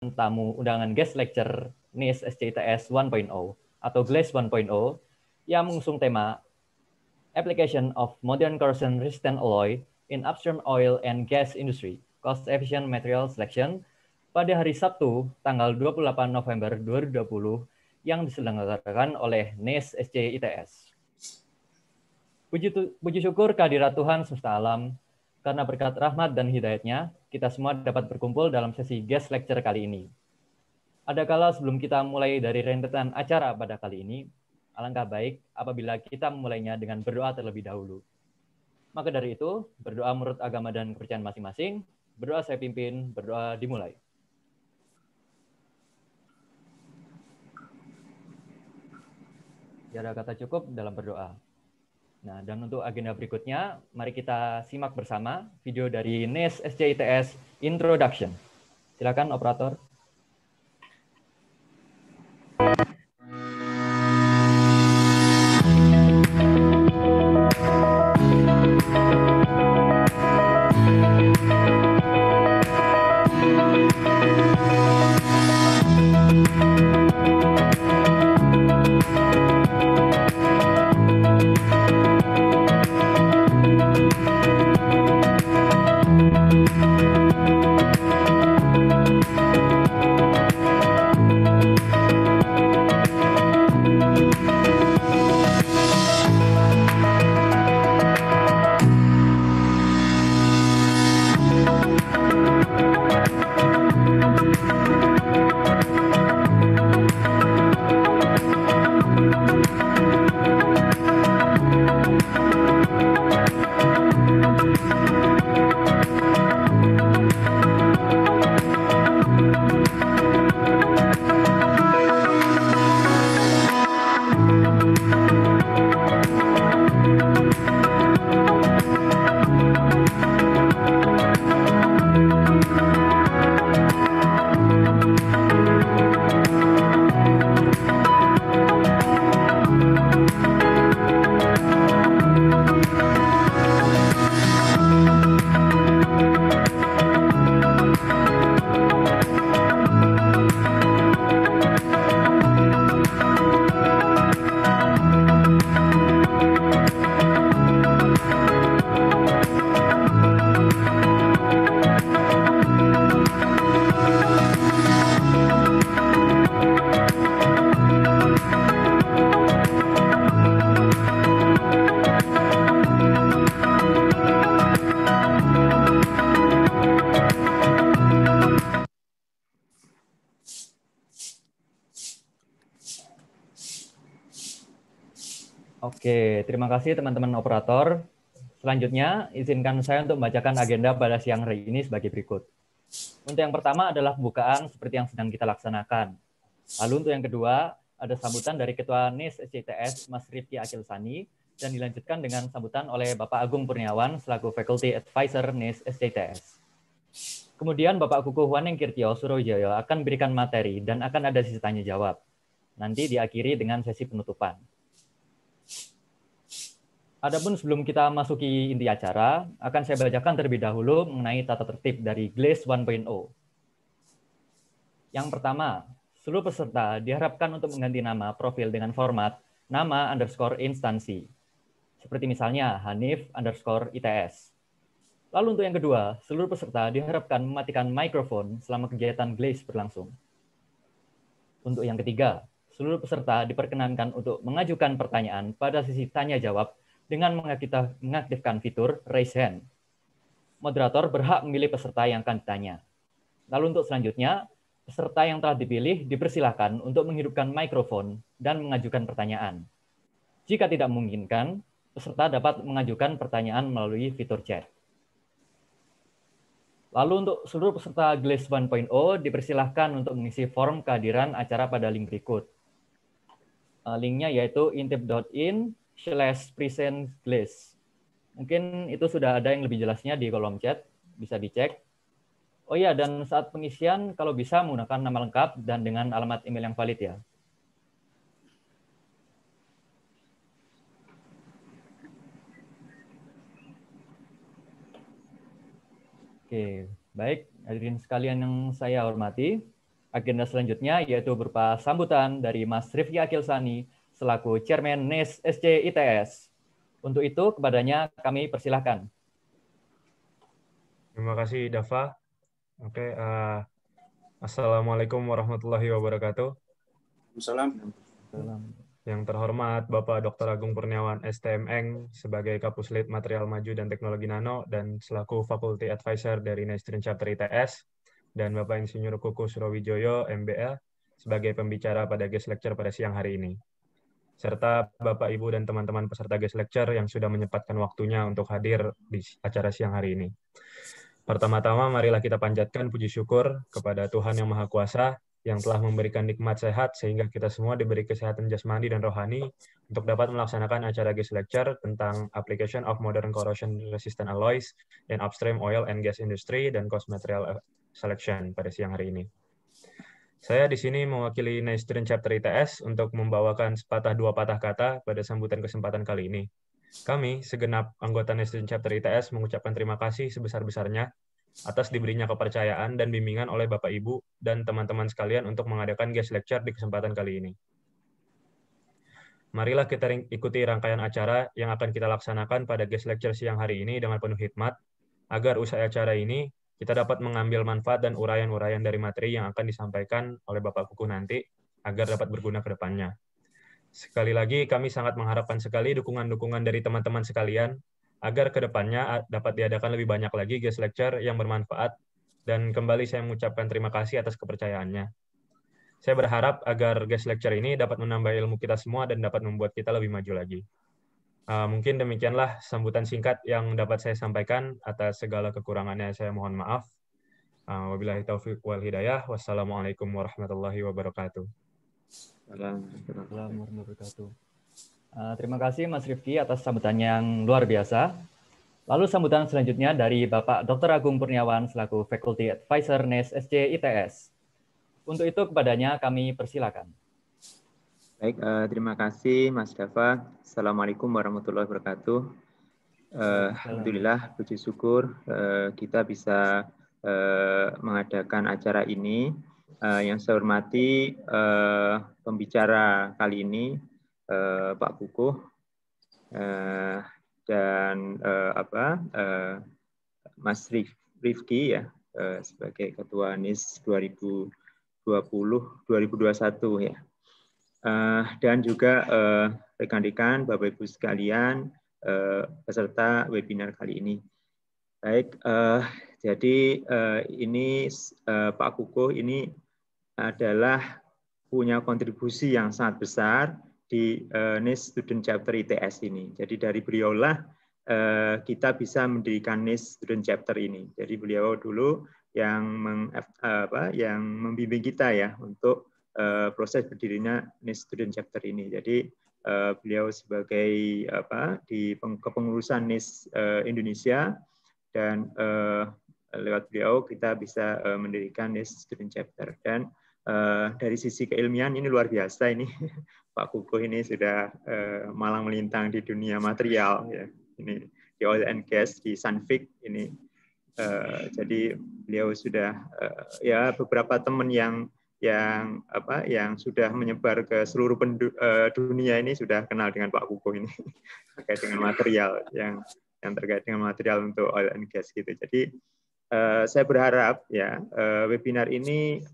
tamu undangan guest lecture NIS SCITS 1.0 atau GLASE 1.0 yang mengusung tema Application of Modern Corrosion Resistant Alloy in Upstream Oil and Gas Industry, Cost Efficient Material Selection pada hari Sabtu tanggal 28 November 2020 yang diselenggarakan oleh NIS SCITS. Puji syukur kehadirat Tuhan semesta alam, karena berkat rahmat dan hidayatnya, kita semua dapat berkumpul dalam sesi guest lecture kali ini. Ada kala sebelum kita mulai dari rentetan acara pada kali ini, alangkah baik apabila kita memulainya dengan berdoa terlebih dahulu. Maka dari itu, berdoa menurut agama dan kepercayaan masing-masing, berdoa saya pimpin, berdoa dimulai. Tiada kata cukup dalam berdoa. Nah, dan untuk agenda berikutnya, mari kita simak bersama video dari NIS SCITS Introduction. Silakan operator. Oke, terima kasih teman-teman operator. Selanjutnya, izinkan saya untuk membacakan agenda pada siang hari ini sebagai berikut. Untuk yang pertama adalah pembukaan seperti yang sedang kita laksanakan. Lalu untuk yang kedua, ada sambutan dari Ketua NIS SCITS, Mas Rifki Akilsani, dan dilanjutkan dengan sambutan oleh Bapak Agung Purniawan, selaku Faculty Advisor NIS SCITS. Kemudian Bapak Kukuh Waneng Kirtio Surojoyo akan berikan materi dan akan ada sesi tanya jawab. Nanti diakhiri dengan sesi penutupan. Adapun sebelum kita masuki inti acara, akan saya bacakan terlebih dahulu mengenai tata tertib dari GLASE 1.0. Yang pertama, seluruh peserta diharapkan untuk mengganti nama profil dengan format nama _ instansi. Seperti misalnya Hanif_ITS. Lalu untuk yang kedua, seluruh peserta diharapkan mematikan mikrofon selama kegiatan GLASE berlangsung. Untuk yang ketiga, seluruh peserta diperkenankan untuk mengajukan pertanyaan pada sesi tanya jawab dengan mengaktifkan fitur raise hand. Moderator berhak memilih peserta yang akan ditanya. Lalu untuk selanjutnya, peserta yang telah dipilih dipersilakan untuk menghidupkan mikrofon dan mengajukan pertanyaan. Jika tidak memungkinkan, peserta dapat mengajukan pertanyaan melalui fitur chat. Lalu untuk seluruh peserta GLASE 1.0 dipersilahkan untuk mengisi form kehadiran acara pada link berikut. Linknya yaitu intip.in/present-glaze. Mungkin itu sudah ada yang lebih jelasnya di kolom chat, bisa dicek. Oh iya, dan saat pengisian kalau bisa menggunakan nama lengkap dan dengan alamat email yang valid ya. Oke, baik hadirin sekalian yang saya hormati. Agenda selanjutnya yaitu berupa sambutan dari Mas Rifki Akilsani selaku Chairman NIS SC ITS. Untuk itu, kepadanya kami persilahkan. Terima kasih, Dava. Oke, Assalamualaikum warahmatullahi wabarakatuh. Assalamualaikum. Yang terhormat Bapak Dr. Agung Kurniawan, STMN, sebagai Kapus Lead Material Maju dan Teknologi Nano, dan selaku Faculty Advisor dari NIS Student Chapter ITS, dan Bapak Insinyur Kuku Surowijoyo, MBA, sebagai pembicara pada guest lecture pada siang hari ini. Serta Bapak, Ibu, dan teman-teman peserta guest lecture yang sudah menyempatkan waktunya untuk hadir di acara siang hari ini. Pertama-tama, marilah kita panjatkan puji syukur kepada Tuhan Yang Maha Kuasa yang telah memberikan nikmat sehat sehingga kita semua diberi kesehatan jasmani dan rohani untuk dapat melaksanakan acara guest lecture tentang Application of Modern Corrosion Resistant Alloys in Upstream Oil and Gas Industry dan Cost Material Selection pada siang hari ini. Saya di sini mewakili NIS Student Chapter ITS untuk membawakan sepatah dua patah kata pada sambutan kesempatan kali ini. Kami, segenap anggota NIS Student Chapter ITS, mengucapkan terima kasih sebesar-besarnya atas diberinya kepercayaan dan bimbingan oleh Bapak Ibu dan teman-teman sekalian untuk mengadakan guest lecture di kesempatan kali ini. Marilah kita ikuti rangkaian acara yang akan kita laksanakan pada guest lecture siang hari ini dengan penuh hikmat, agar usai acara ini kita dapat mengambil manfaat dan uraian-uraian dari materi yang akan disampaikan oleh Bapak Kuku nanti, agar dapat berguna ke depannya. Sekali lagi, kami sangat mengharapkan sekali dukungan-dukungan dari teman-teman sekalian, agar ke depannya dapat diadakan lebih banyak lagi guest lecture yang bermanfaat, dan kembali saya mengucapkan terima kasih atas kepercayaannya. Saya berharap agar guest lecture ini dapat menambah ilmu kita semua dan dapat membuat kita lebih maju lagi. Mungkin demikianlah sambutan singkat yang dapat saya sampaikan. Atas segala kekurangannya saya mohon maaf. Wabillahi taufiq wal hidayah. Wassalamualaikum warahmatullahi wabarakatuh. Assalamualaikum warahmatullahi wabarakatuh. Terima kasih Mas Rifki atas sambutan yang luar biasa. Lalu sambutan selanjutnya dari Bapak Dr. Agung Kurniawan selaku Faculty Advisor NIS SC ITS. Untuk itu kepadanya kami persilakan. Baik, terima kasih Mas Dava. Assalamualaikum warahmatullahi wabarakatuh. Alhamdulillah, puji syukur kita bisa mengadakan acara ini. Yang saya hormati pembicara kali ini Pak Kukuh dan Mas Rifki ya sebagai Ketua NIS 2021 ya. Dan juga rekan-rekan, Bapak Ibu sekalian, peserta webinar kali ini. Baik, jadi ini Pak Kukuh ini adalah punya kontribusi yang sangat besar di NIS Student Chapter ITS ini. Jadi dari beliaulah kita bisa mendirikan NIS Student Chapter ini. Jadi beliau dulu yang membimbing kita ya untuk proses berdirinya NIS Student Chapter ini. Jadi beliau sebagai di kepengurusan NIS Indonesia dan lewat beliau kita bisa mendirikan NIS Student Chapter. Dan dari sisi keilmian ini luar biasa ini Pak Kukuh ini sudah malang melintang di dunia material ya. Ini di oil and gas di Sunfig ini. Jadi beliau sudah ya beberapa teman yang sudah menyebar ke seluruh dunia ini sudah kenal dengan Pak Kukuh ini terkait dengan material yang terkait dengan material untuk oil and gas gitu. Jadi saya berharap ya webinar ini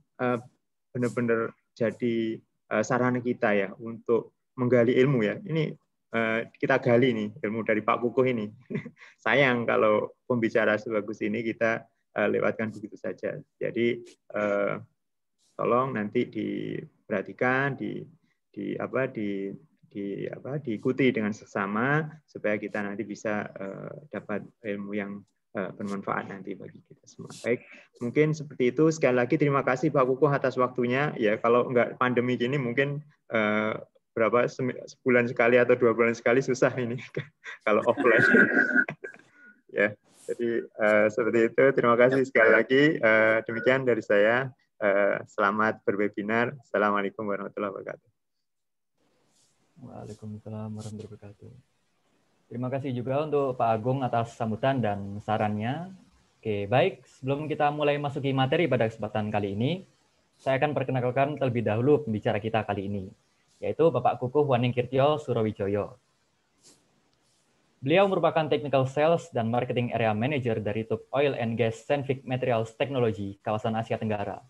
benar-benar jadi sarana kita ya untuk menggali ilmu ya. Ini kita gali nih ilmu dari Pak Kukuh ini. Sayang kalau pembicara sebagus ini kita lewatkan begitu saja. Jadi tolong nanti diperhatikan, diikuti dengan sesama supaya kita nanti bisa dapat ilmu yang bermanfaat nanti bagi kita semua. Baik, mungkin seperti itu. Sekali lagi terima kasih Pak Kukuh atas waktunya. Ya kalau nggak pandemi gini mungkin sebulan sekali atau 2 bulan sekali susah ini kalau offline. Ya, jadi seperti itu. Terima kasih sekali lagi. Demikian dari saya. Selamat berwebinar. Assalamualaikum warahmatullahi wabarakatuh. Waalaikumsalam warahmatullahi wabarakatuh. Terima kasih juga untuk Pak Agung atas sambutan dan sarannya. Oke, baik. Sebelum kita mulai masuki materi pada kesempatan kali ini, Saya akan perkenalkan terlebih dahulu pembicara kita kali ini, yaitu Bapak Kukuh Waningkirtyo Surowijoyo. Beliau merupakan Technical Sales dan Marketing Area Manager dari TUP Oil and Gas Senvic Materials Technology, kawasan Asia Tenggara.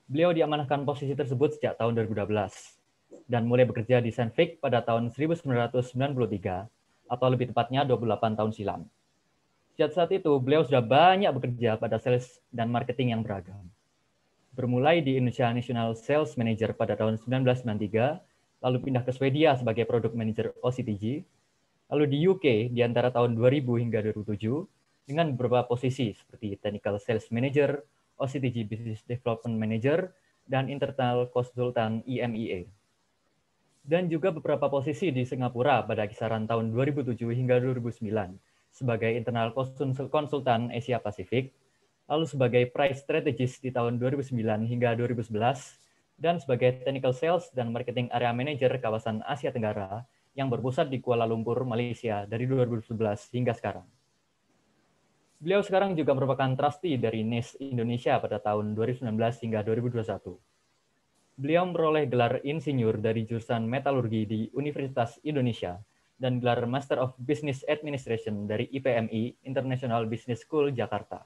Beliau diamanahkan posisi tersebut sejak tahun 2012 dan mulai bekerja di Senvic pada tahun 1993 atau lebih tepatnya 28 tahun silam. Sejak saat itu, beliau sudah banyak bekerja pada sales dan marketing yang beragam. Bermulai di Indonesia National Sales Manager pada tahun 1993, lalu pindah ke Swedia sebagai Product Manager OCTG, lalu di UK di antara tahun 2000 hingga 2007 dengan beberapa posisi seperti Technical Sales Manager, OCTG Business Development Manager, dan Internal Consultant EMEA. Dan juga beberapa posisi di Singapura pada kisaran tahun 2007 hingga 2009 sebagai Internal Consultant Asia Pasifik, lalu sebagai Price Strategist di tahun 2009 hingga 2011, dan sebagai Technical Sales dan Marketing Area Manager kawasan Asia Tenggara yang berpusat di Kuala Lumpur, Malaysia dari 2011 hingga sekarang. Beliau sekarang juga merupakan trustee dari NIS Indonesia pada tahun 2019 hingga 2021. Beliau memperoleh gelar insinyur dari jurusan metalurgi di Universitas Indonesia dan gelar Master of Business Administration dari IPMI, International Business School, Jakarta.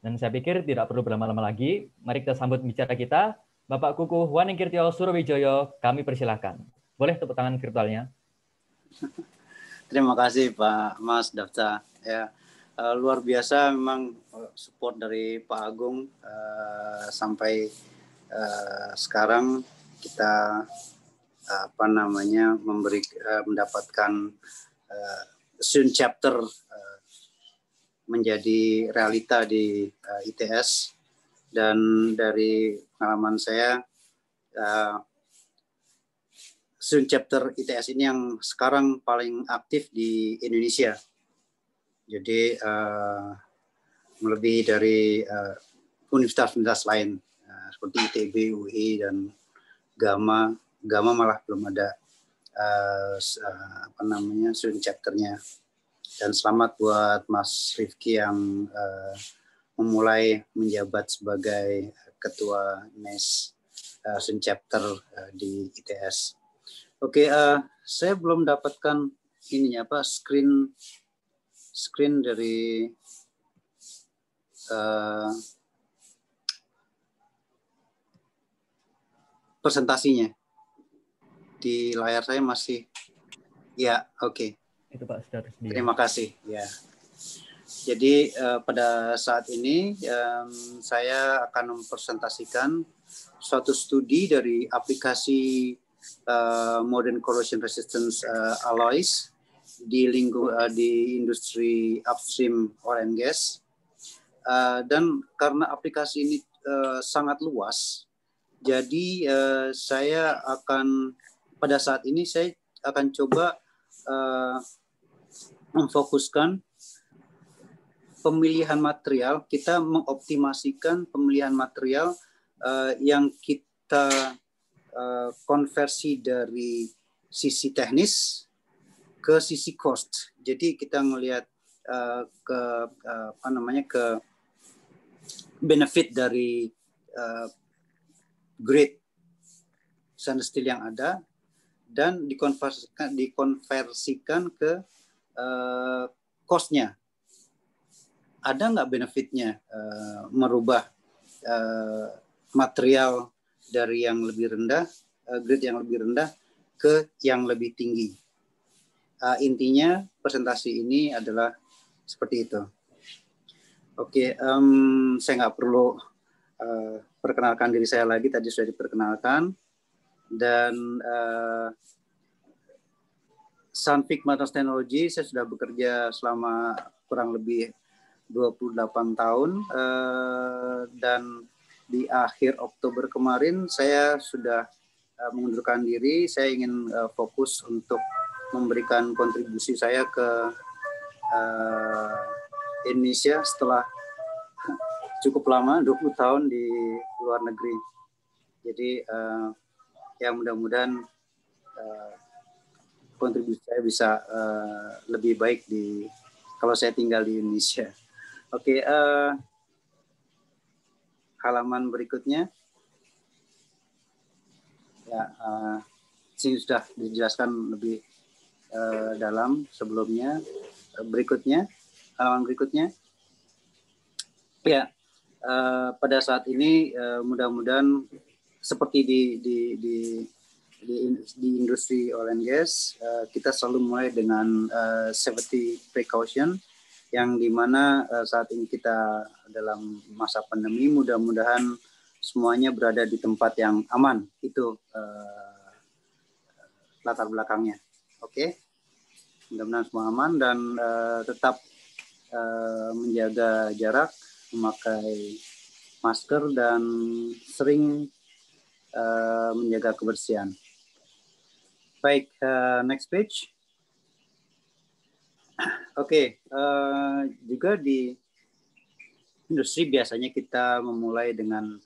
Dan saya pikir tidak perlu berlama-lama lagi, mari kita sambut bicara kita, Bapak Kukuh Waningkirtyo Surowijoyo, kami persilakan. Boleh tepuk tangan virtualnya? Terima kasih Pak Mas Dafta. Ya, luar biasa memang support dari Pak Agung sampai sekarang kita mendapatkan student chapter menjadi realita di ITS, dan dari pengalaman saya student chapter ITS ini yang sekarang paling aktif di Indonesia. Jadi melebihi dari universitas-universitas lain seperti ITB, UI, dan Gama malah belum ada student chapternya. Dan selamat buat Mas Rifki yang memulai menjabat sebagai ketua NES student chapter di ITS. Oke, saya belum dapatkan screen dari presentasinya. Di layar saya masih, ya, oke. Itu Pak, sudah tersedia. Terima kasih. Ya. Jadi pada saat ini saya akan mempresentasikan suatu studi dari aplikasi modern corrosion resistance alloys di industri upstream oil and gas. Dan karena aplikasi ini sangat luas, jadi saya akan pada saat ini saya akan coba memfokuskan pemilihan material. Kita mengoptimasikan pemilihan material yang kita konversi dari sisi teknis ke sisi cost. Jadi kita melihat ke benefit dari grade stainless steel yang ada dan dikonversikan ke cost-nya. Ada nggak benefitnya merubah material dari yang lebih rendah, grade yang lebih rendah ke yang lebih tinggi. Intinya presentasi ini adalah seperti itu. Oke, saya nggak perlu perkenalkan diri saya lagi, tadi sudah diperkenalkan. Dan Senvic Materials Technology saya sudah bekerja selama kurang lebih 28 tahun, dan di akhir Oktober kemarin saya sudah mengundurkan diri. Saya ingin fokus untuk memberikan kontribusi saya ke Indonesia setelah cukup lama, 20 tahun di luar negeri. Jadi ya mudah-mudahan kontribusi saya bisa lebih baik kalau saya tinggal di Indonesia. Oke, halaman berikutnya. Ya, sini sudah dijelaskan lebih dalam sebelumnya. Berikutnya, halaman berikutnya. Ya, pada saat ini mudah-mudahan seperti di industri oil and gas, kita selalu mulai dengan safety precaution, yang dimana saat ini kita dalam masa pandemi, mudah-mudahan semuanya berada di tempat yang aman. Itu latar belakangnya. Oke, mudah-mudahan semua aman dan tetap menjaga jarak, memakai masker dan sering menjaga kebersihan. Baik, next page. Oke, juga di industri biasanya kita memulai dengan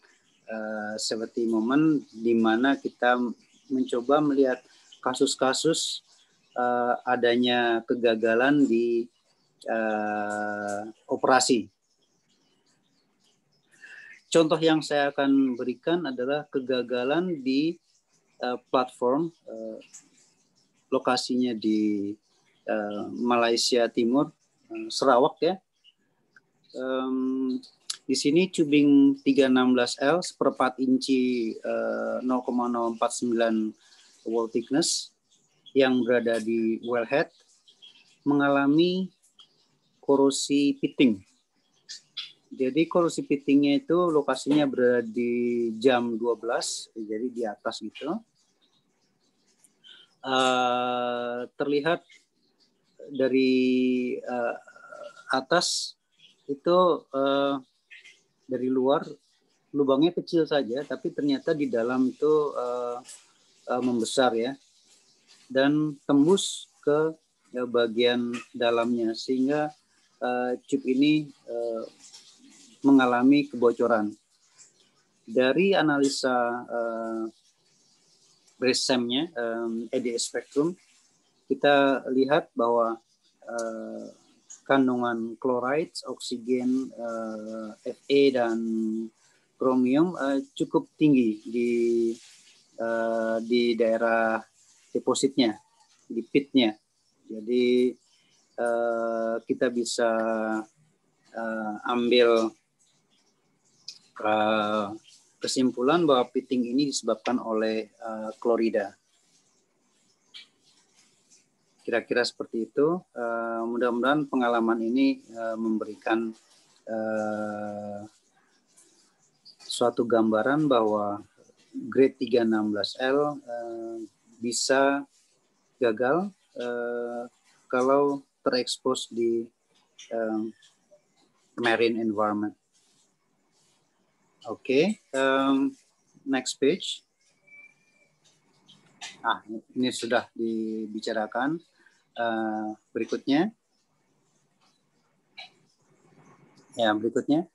safety moment, di mana kita mencoba melihat kasus-kasus adanya kegagalan di operasi. Contoh yang saya akan berikan adalah kegagalan di platform, lokasinya di Malaysia Timur, Sarawak ya. Di sini tubing 316L 1/4 inci 0,049 wall thickness yang berada di wellhead mengalami korosi pitting. Jadi korosi pittingnya itu lokasinya berada di jam 12, jadi di atas gitu. Terlihat dari atas itu dari luar lubangnya kecil saja, tapi ternyata di dalam itu membesar ya, dan tembus ke bagian dalamnya sehingga tube ini mengalami kebocoran. Dari analisa resemnya, EDS spektrum, kita lihat bahwa kandungan chloride, oksigen, Fe dan kromium cukup tinggi di daerah depositnya, di pitnya. Jadi kita bisa ambil kesimpulan bahwa pitting ini disebabkan oleh klorida. Kira-kira seperti itu. Mudah-mudahan pengalaman ini memberikan suatu gambaran bahwa grade 316L bisa gagal kalau terekspos di marine environment. Oke, next page. Ini sudah dibicarakan. Berikutnya. Ya, berikutnya.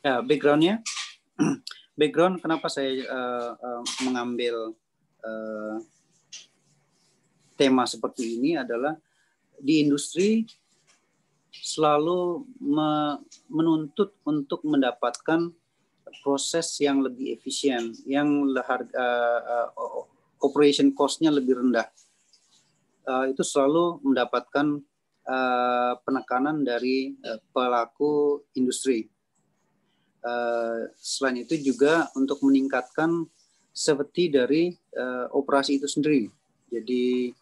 Ya, background-nya. Background kenapa saya mengambil tema seperti ini adalah di industri selalu menuntut untuk mendapatkan proses yang lebih efisien, yang operation cost-nya lebih rendah. Itu selalu mendapatkan penekanan dari pelaku industri. Selain itu juga untuk meningkatkan safety dari operasi itu sendiri. Jadi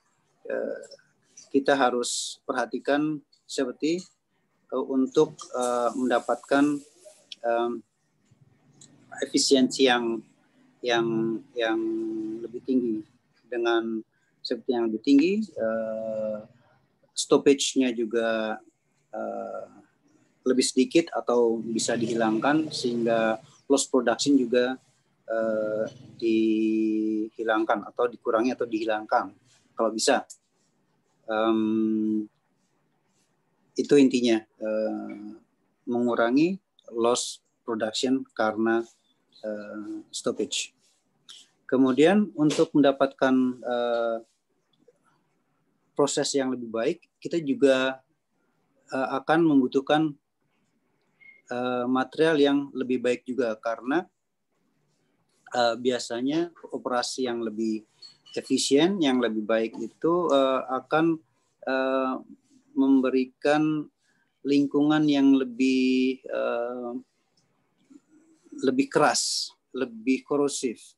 kita harus perhatikan safety untuk mendapatkan efisiensi yang lebih tinggi. Dengan safety yang lebih tinggi, stoppage-nya juga lebih sedikit atau bisa dihilangkan, sehingga loss production juga dihilangkan atau dikurangi atau dihilangkan kalau bisa. Itu intinya, mengurangi loss production karena stoppage. Kemudian untuk mendapatkan proses yang lebih baik, kita juga akan membutuhkan material yang lebih baik juga, karena biasanya operasi yang lebih efisien, yang lebih baik itu akan memberikan lingkungan yang lebih keras, lebih korosif.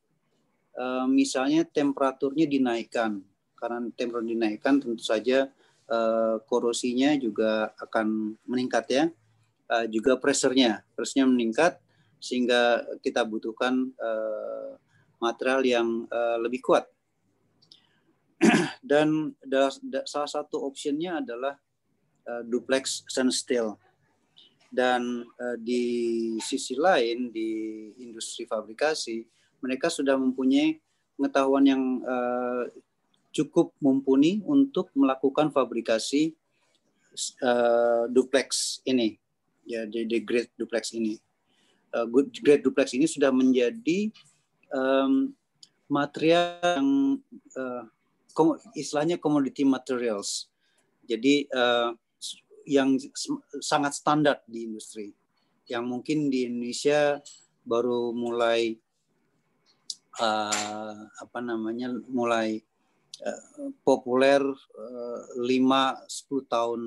Misalnya temperaturnya dinaikkan, karena temperatur dinaikkan tentu saja korosinya juga akan meningkat ya. Juga pressure-nya meningkat, sehingga kita butuhkan material yang lebih kuat. Dan salah satu optionnya adalah duplex stainless steel. Dan di sisi lain, di industri fabrikasi, mereka sudah mempunyai pengetahuan yang cukup mumpuni untuk melakukan fabrikasi duplex ini, ya, di grade duplex ini. Grade duplex ini sudah menjadi material yang istilahnya commodity materials. Jadi yang sangat standar di industri, yang mungkin di Indonesia baru mulai mulai populer 5-10 tahun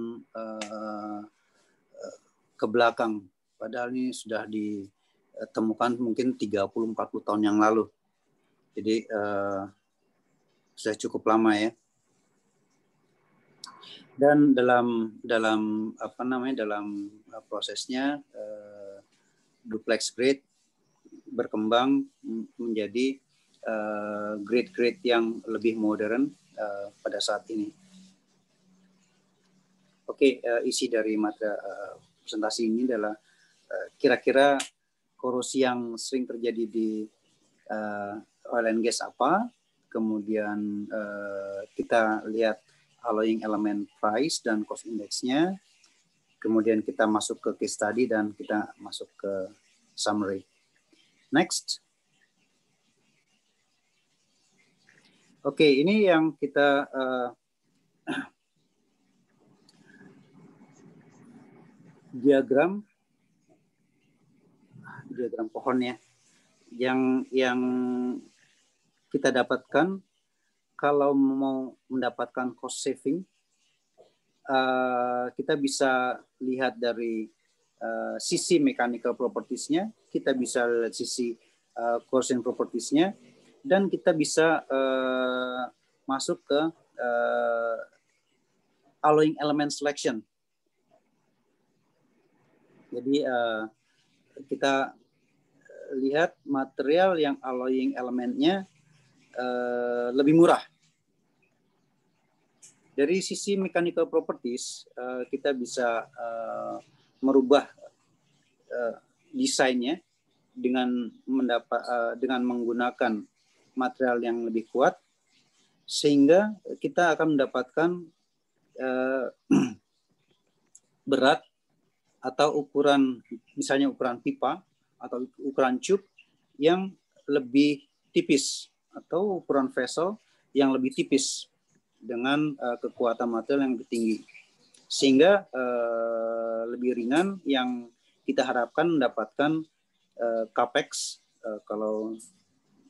ke belakang. Padahal ini sudah ditemukan mungkin 30-40 tahun yang lalu. Jadi sudah cukup lama ya. Dan dalam prosesnya duplex grade berkembang menjadi grade-grade yang lebih modern pada saat ini. Oke, isi dari materi presentasi ini adalah kira-kira korosi yang sering terjadi di oil and gas apa, kemudian kita lihat alloying element price dan cost index-nya, kemudian kita masuk ke case study dan kita masuk ke summary. Next. Oke, ini yang kita diagram pohon ya, yang kita dapatkan kalau mau mendapatkan cost saving, kita bisa lihat dari sisi mechanical properties-nya, kita bisa lihat sisi corrosion properties-nya, dan kita bisa masuk ke alloying element selection. Jadi kita lihat material yang alloying elementnya lebih murah. Dari sisi mechanical properties, kita bisa merubah desainnya dengan menggunakan material yang lebih kuat, sehingga kita akan mendapatkan berat atau ukuran, misalnya ukuran pipa atau ukuran tube yang lebih tipis, atau ukuran vessel yang lebih tipis dengan kekuatan material yang lebih tinggi, sehingga lebih ringan, yang kita harapkan mendapatkan capex. Kalau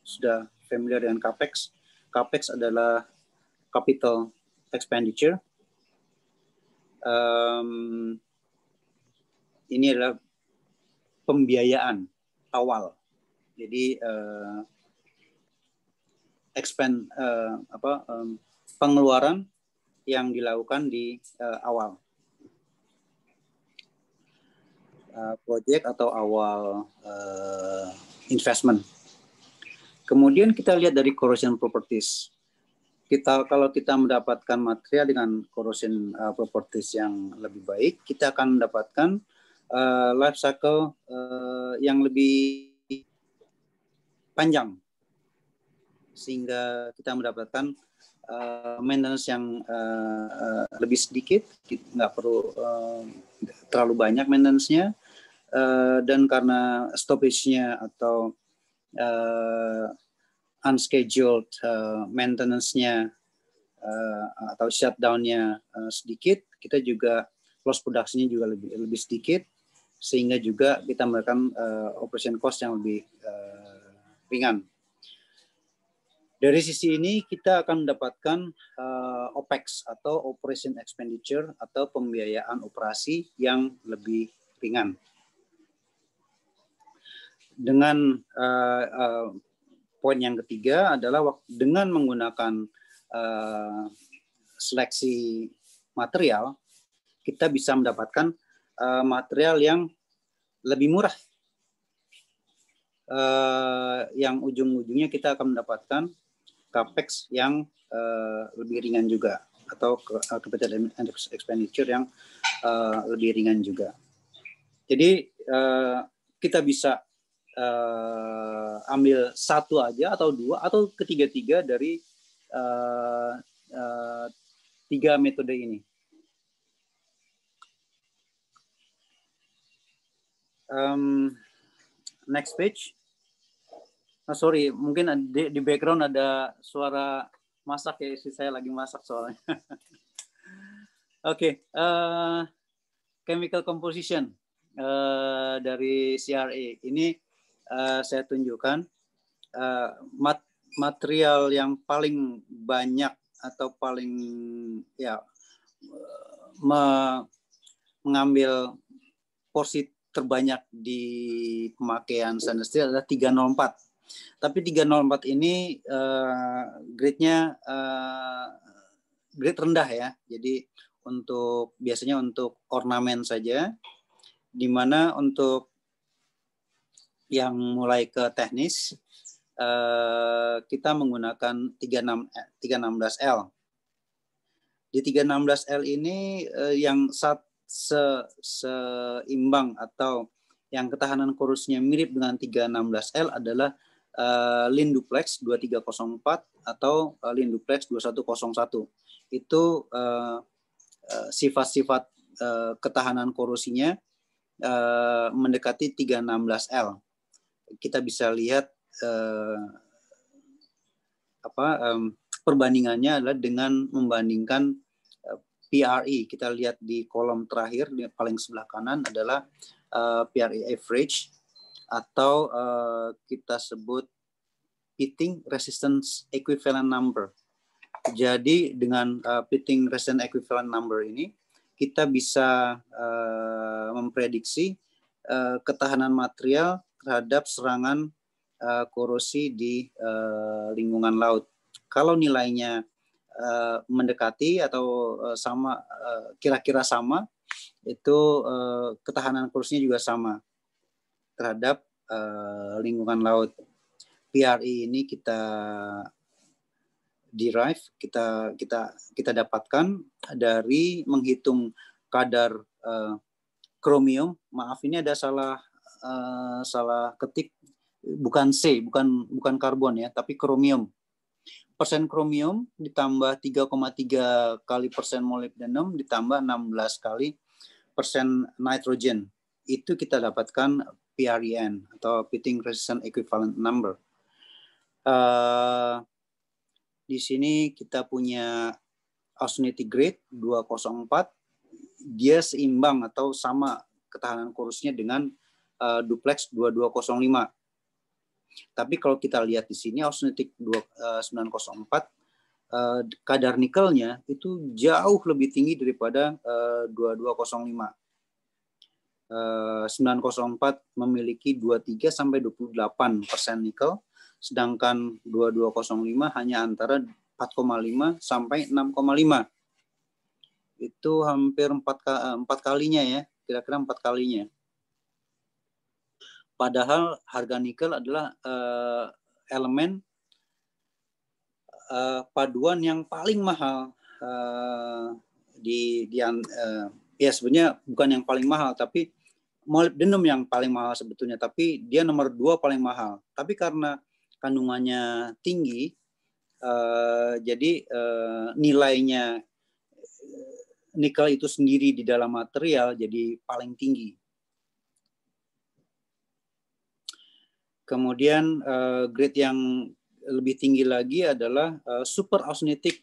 sudah familiar dengan capex adalah capital expenditure. Ini adalah pembiayaan awal. Jadi pengeluaran yang dilakukan di awal project atau awal investment. Kemudian kita lihat dari corrosion properties. Kalau kita mendapatkan material dengan corrosion properties yang lebih baik, kita akan mendapatkan life cycle yang lebih panjang, sehingga kita mendapatkan maintenance yang lebih sedikit, nggak perlu terlalu banyak maintenance-nya, dan karena stoppage-nya atau unscheduled maintenance-nya atau shutdown-nya sedikit, kita juga loss production-nya juga lebih sedikit, sehingga juga kita melakukan operation cost yang lebih ringan. Dari sisi ini kita akan mendapatkan OPEX atau Operation Expenditure atau pembiayaan operasi yang lebih ringan. Dengan poin yang ketiga adalah dengan menggunakan seleksi material, kita bisa mendapatkan material yang lebih murah. Yang ujung-ujungnya kita akan mendapatkan capex yang lebih ringan juga, atau capital expenditure yang lebih ringan juga. Jadi kita bisa ambil satu aja atau dua atau ketiga-tiga dari tiga metode ini. Next page. Sorry, mungkin di background ada suara masak ya, istri saya lagi masak soalnya. Oke, chemical composition dari CRA ini saya tunjukkan material yang paling banyak atau paling mengambil porsi terbanyak di pemakaian stainless steel adalah 304. Tapi 304 ini grade-nya grade rendah ya. Jadi biasanya untuk ornamen saja, di mana untuk yang mulai ke teknis kita menggunakan 316L. Di 316L ini yang seimbang atau yang ketahanan korosinya mirip dengan 316L adalah Linduplex 2304 atau Linduplex 2101. Itu sifat-sifat ketahanan korosinya mendekati 316L. Kita bisa lihat perbandingannya adalah dengan membandingkan PRE. Kita lihat di kolom terakhir, di paling sebelah kanan adalah PRE average, atau kita sebut pitting resistance equivalent number. Jadi dengan pitting resistance equivalent number ini kita bisa memprediksi ketahanan material terhadap serangan korosi di lingkungan laut. Kalau nilainya mendekati atau sama, kira-kira sama, itu ketahanan korosinya juga sama terhadap lingkungan laut. PRE ini kita derive, kita dapatkan dari menghitung kadar kromium. Maaf, ini ada salah ketik, bukan C, bukan karbon ya, tapi kromium. Persen kromium ditambah 3,3 kali persen molybdenum ditambah 16 kali persen nitrogen. Itu kita dapatkan PREN atau pitting resistance equivalent number. Di sini kita punya austenity grade 204. Dia seimbang atau sama ketahanan korosinya dengan duplex 2205. Tapi kalau kita lihat di sini austenity 904, kadar nikelnya itu jauh lebih tinggi daripada 2205. 904 memiliki 23 sampai 28% nikel, sedangkan 2205 hanya antara 4,5 sampai 6,5. Itu hampir 4 kalinya ya, kira-kira 4 kalinya. Padahal harga nikel adalah elemen paduan yang paling mahal ya sebenarnya bukan yang paling mahal, tapi molybdenum yang paling mahal sebetulnya, tapi dia nomor 2 paling mahal. Tapi karena kandungannya tinggi, jadi nilainya nikel itu sendiri di dalam material jadi paling tinggi. Kemudian grade yang lebih tinggi lagi adalah super austenitic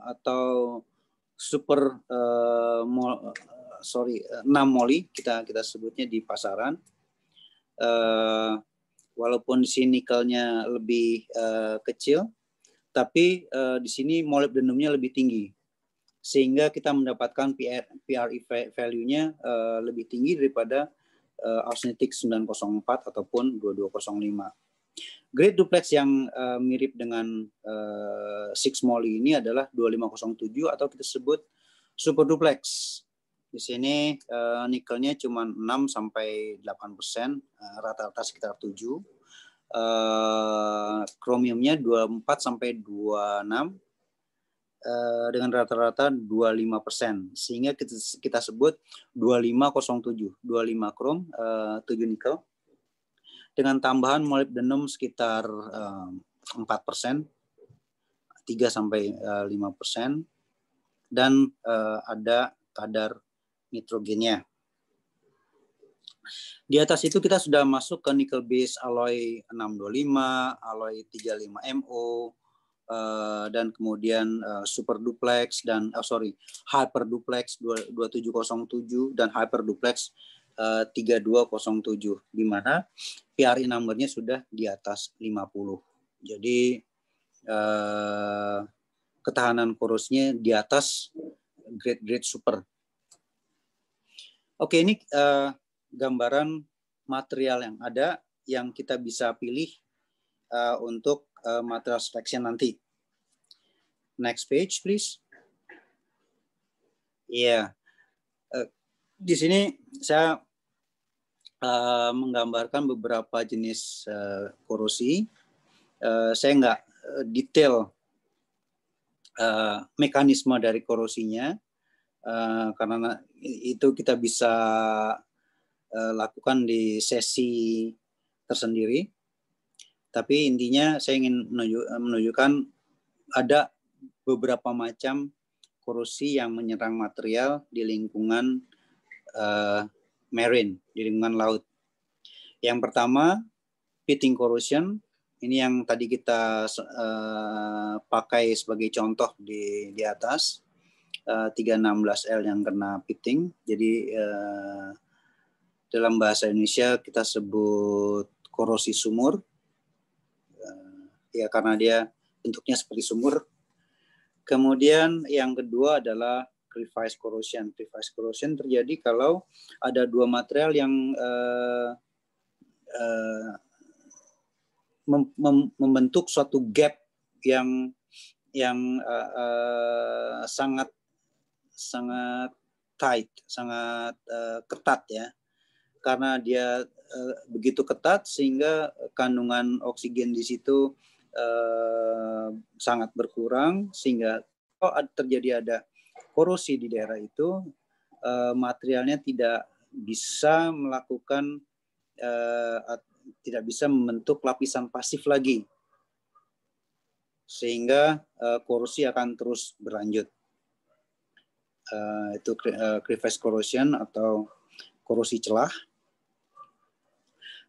atau 6 moli kita sebutnya di pasaran. Walaupun di sini nikelnya lebih kecil, tapi di sini molybdenumnya lebih tinggi, sehingga kita mendapatkan PRE value-nya lebih tinggi daripada austenitic 904 ataupun 2205. Grade duplex yang mirip dengan 6 moly ini adalah 2507 atau kita sebut super duplex. Di sini nikelnya cuma 6-8%, rata-rata sekitar 7. Kromiumnya 24-26 dengan rata-rata 25%, sehingga kita sebut 2507, 25 krom, 7 nikel. Dengan tambahan molybdenum sekitar 4%, 3-5%, dan ada kadar nitrogennya. Di atas itu kita sudah masuk ke nickel base alloy 625, alloy 35MO, dan kemudian super duplex dan hyper duplex 2707 dan hyper duplex 3207, di mana PRE number-nya sudah di atas 50. Jadi ketahanan korosnya di atas grade super. Oke, ini gambaran material yang ada yang kita bisa pilih untuk material selection nanti. Next page, please. Iya. Di sini saya menggambarkan beberapa jenis korosi. Saya nggak detail mekanisme dari korosinya, karena itu kita bisa lakukan di sesi tersendiri. Tapi intinya saya ingin menunjukkan ada beberapa macam korosi yang menyerang material di lingkungan marine, di lingkungan laut. Yang pertama, pitting corrosion. Ini yang tadi kita pakai sebagai contoh di atas. 316L yang kena pitting. Jadi dalam bahasa Indonesia kita sebut korosi sumur. Ya, karena dia bentuknya seperti sumur. Kemudian yang kedua adalah crevice corrosion. Crevice corrosion terjadi kalau ada dua material yang membentuk suatu gap yang sangat tight, sangat ketat ya. Karena dia begitu ketat sehingga kandungan oksigen di situ sangat berkurang, sehingga kalau terjadi ada korosi di daerah itu, materialnya tidak bisa melakukan tidak bisa membentuk lapisan pasif lagi, sehingga korosi akan terus berlanjut. Itu crevice corrosion atau korosi celah.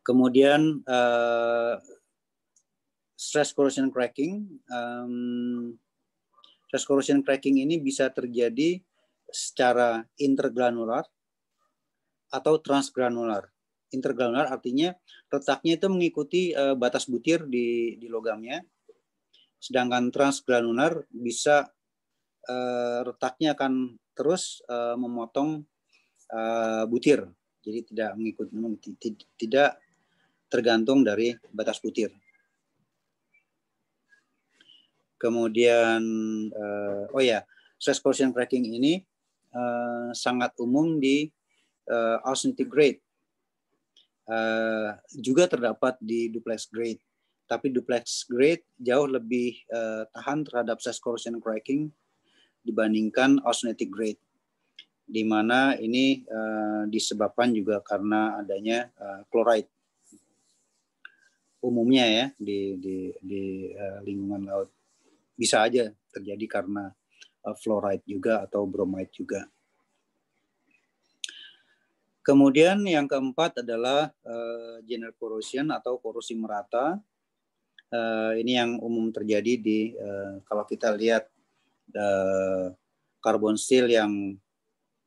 Kemudian stress corrosion cracking. Stress corrosion cracking ini bisa terjadi secara intergranular atau transgranular. Intergranular artinya letaknya itu mengikuti batas butir di logamnya. Sedangkan transgranular bisa letaknya akan terus memotong butir. Jadi tidak tergantung dari batas butir. Kemudian, stress corrosion cracking ini sangat umum di austenitic grade. Juga terdapat di duplex grade. Tapi duplex grade jauh lebih tahan terhadap stress corrosion cracking dibandingkan austenitic grade. Di mana ini disebabkan juga karena adanya chloride. Umumnya ya di lingkungan laut. Bisa aja terjadi karena fluoride juga atau bromide juga. Kemudian yang keempat adalah general corrosion atau korosi merata. Ini yang umum terjadi di kalau kita lihat carbon steel yang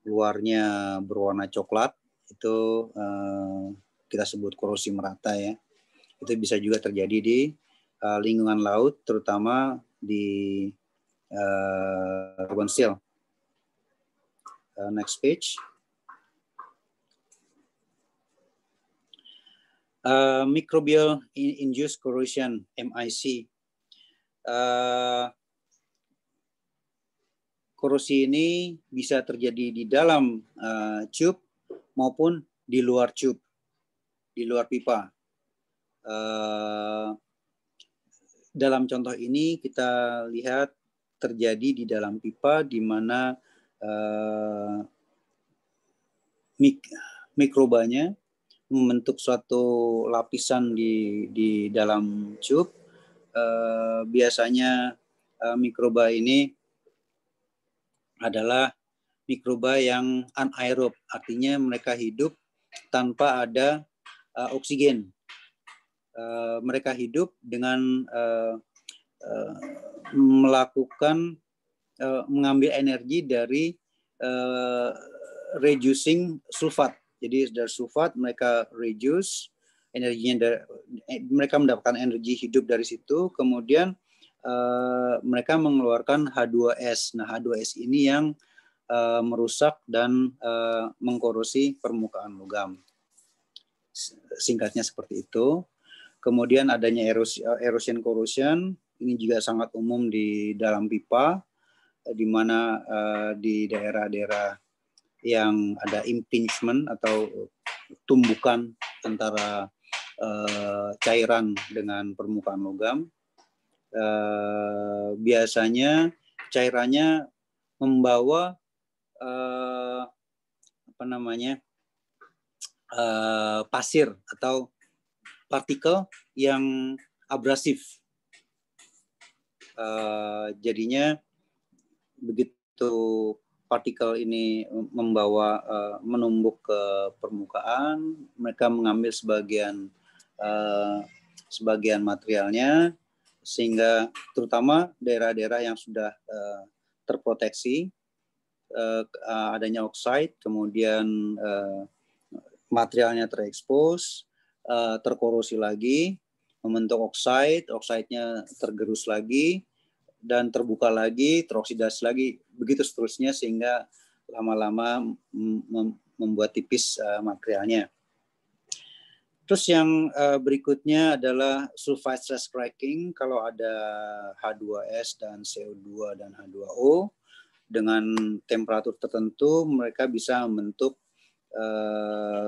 luarnya berwarna coklat, itu kita sebut korosi merata ya. Itu bisa juga terjadi di lingkungan laut, terutama di carbon steel. Next page. Microbial induced corrosion, MIC. Korosi ini bisa terjadi di dalam tube maupun di luar tube, di luar pipa. Dalam contoh ini kita lihat terjadi di dalam pipa, di mana mikrobanya membentuk suatu lapisan di dalam tube. Biasanya mikroba ini adalah mikroba yang anaerob, artinya mereka hidup tanpa ada oksigen. Mereka hidup dengan mengambil energi dari reducing sulfat. Jadi dari sulfat mereka reduce energinya, mereka mendapatkan energi hidup dari situ, kemudian mereka mengeluarkan H2S. Nah, H2S ini yang merusak dan mengkorosi permukaan logam. Singkatnya seperti itu. Kemudian adanya erosion corrosion, ini juga sangat umum di dalam pipa, di mana di daerah-daerah yang ada impingement atau tumbukan antara cairan dengan permukaan logam. Biasanya cairannya membawa pasir atau partikel yang abrasif. Jadinya begitu partikel ini menumbuk ke permukaan, mereka mengambil sebagian materialnya, sehingga terutama daerah-daerah yang sudah terproteksi adanya oxide, kemudian materialnya terekspos, terkorosi lagi, membentuk oxide-nya tergerus lagi, dan terbuka lagi, teroksidasi lagi, begitu seterusnya, sehingga lama-lama membuat tipis materialnya. Terus yang berikutnya adalah sulfide stress cracking. Kalau ada H2S dan CO2 dan H2O, dengan temperatur tertentu mereka bisa membentuk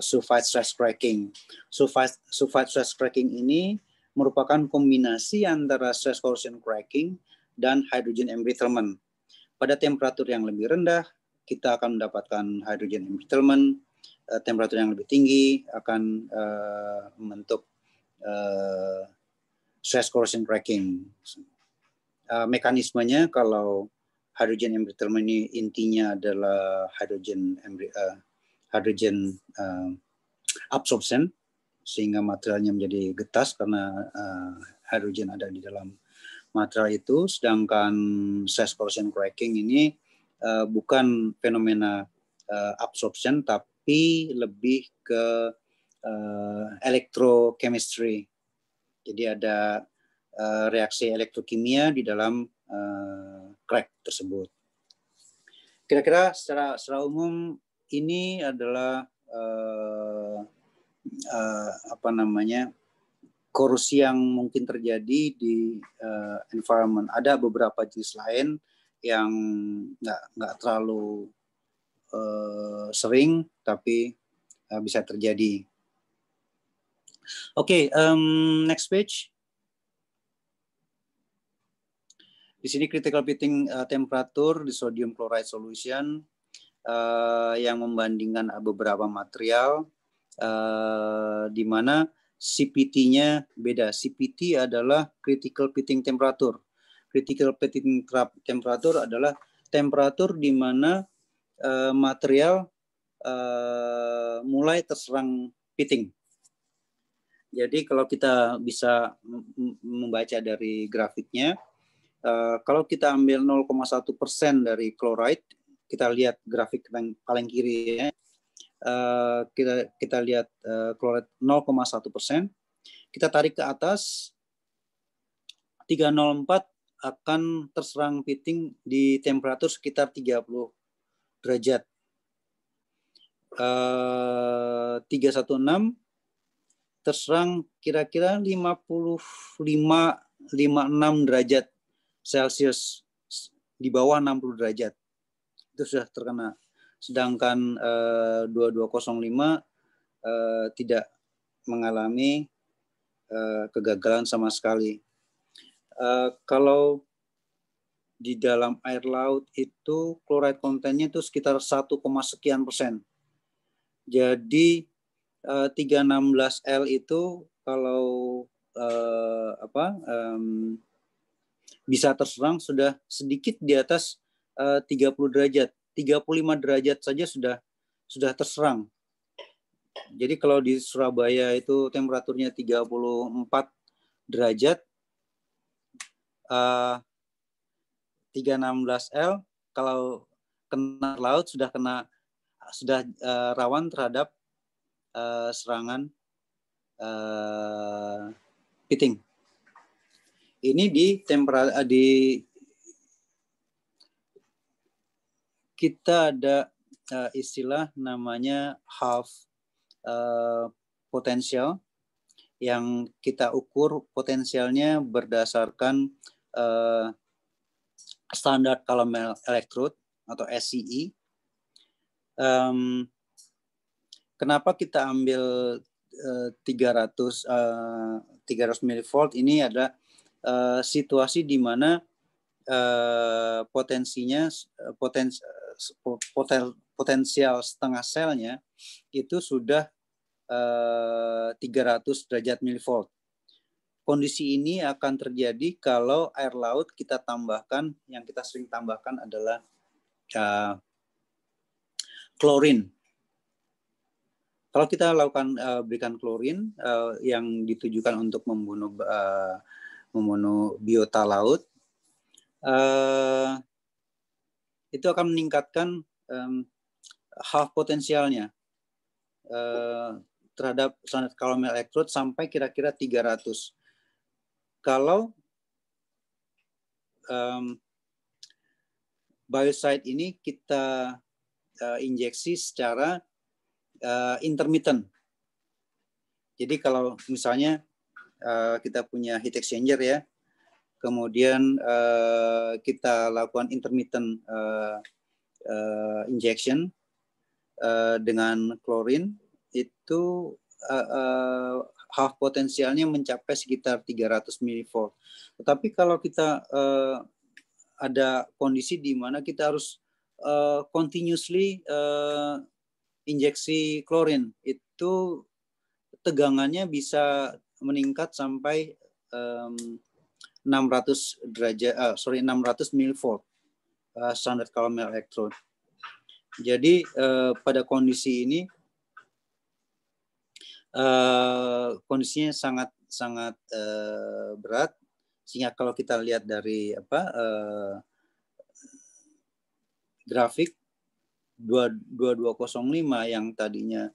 sulfide stress cracking. Sulfide stress cracking ini merupakan kombinasi antara stress corrosion cracking dan hydrogen embrittlement. Pada temperatur yang lebih rendah, kita akan mendapatkan hydrogen embrittlement. Temperatur yang lebih tinggi akan membentuk stress corrosion cracking. Mekanismenya, kalau hydrogen embrittlement ini intinya adalah hydrogen absorption, sehingga materialnya menjadi getas karena hydrogen ada di dalam material itu. Sedangkan stress corrosion cracking ini bukan fenomena absorption, tapi lebih ke electrochemistry. Jadi ada reaksi elektrokimia di dalam crack tersebut. Kira-kira secara umum ini adalah korosi yang mungkin terjadi di environment. Ada beberapa jenis lain yang nggak terlalu sering, tapi bisa terjadi. Oke, next page. Di sini critical pitting temperature di sodium chloride solution yang membandingkan beberapa material, di mana CPT-nya beda. CPT adalah critical pitting temperature. Critical pitting temperature adalah temperatur di mana material mulai terserang pitting. Jadi kalau kita bisa membaca dari grafiknya, kalau kita ambil 0,1% dari chloride, kita lihat grafik yang paling kiri ya. Kita lihat klorid 0,1%. Kita tarik ke atas 304 akan terserang pitting di temperatur sekitar 30 derajat. 316 terserang kira-kira 56 derajat Celcius, di bawah 60 derajat. Itu sudah terkena. Sedangkan 2205 tidak mengalami kegagalan sama sekali. Kalau di dalam air laut itu chloride kontennya itu sekitar 1, sekian persen. Jadi 316L itu kalau bisa terserang sudah sedikit di atas 30 derajat. 35 derajat saja sudah terserang. Jadi kalau di Surabaya itu temperaturnya 34 derajat, 316L kalau kena laut sudah rawan terhadap serangan pitting. Ini kita ada istilah namanya half potensial, yang kita ukur potensialnya berdasarkan standar Calomel electrode atau SCE. Kenapa kita ambil 300 mV? Ini adalah situasi di mana potensial setengah selnya itu sudah 300 derajat milivolt. Kondisi ini akan terjadi kalau air laut kita tambahkan, yang kita sering tambahkan adalah klorin. Kalau kita lakukan berikan klorin yang ditujukan untuk membunuh biota laut, itu akan meningkatkan half potensialnya terhadap standar Calomel electrode sampai kira-kira 300. Kalau biocide ini kita injeksi secara intermittent. Jadi kalau misalnya kita punya heat exchanger ya, kemudian kita lakukan intermittent injection dengan klorin, itu half potensialnya mencapai sekitar 300 mV. Tetapi kalau kita ada kondisi di mana kita harus continuously injeksi klorin, itu tegangannya bisa meningkat sampai 600 mV standar Calomel electrode. Jadi pada kondisi ini kondisinya sangat berat, sehingga kalau kita lihat dari grafik 2205 yang tadinya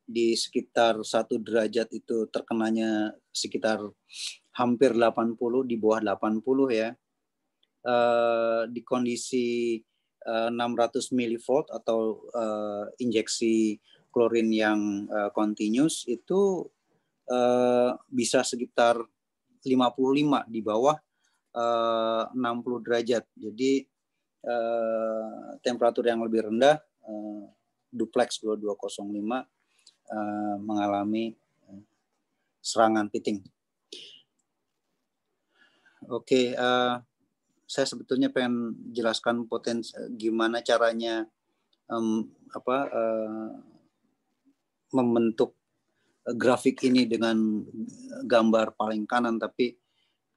di sekitar 1 derajat itu terkenanya sekitar hampir 80, di bawah 80 ya. Di kondisi 600 mV atau injeksi klorin yang continuous itu bisa sekitar 55, di bawah 60 derajat. Jadi temperatur yang lebih rendah, duplex 2205 mengalami serangan pitting. Oke, saya sebetulnya pengen jelaskan gimana caranya membentuk grafik ini dengan gambar paling kanan, tapi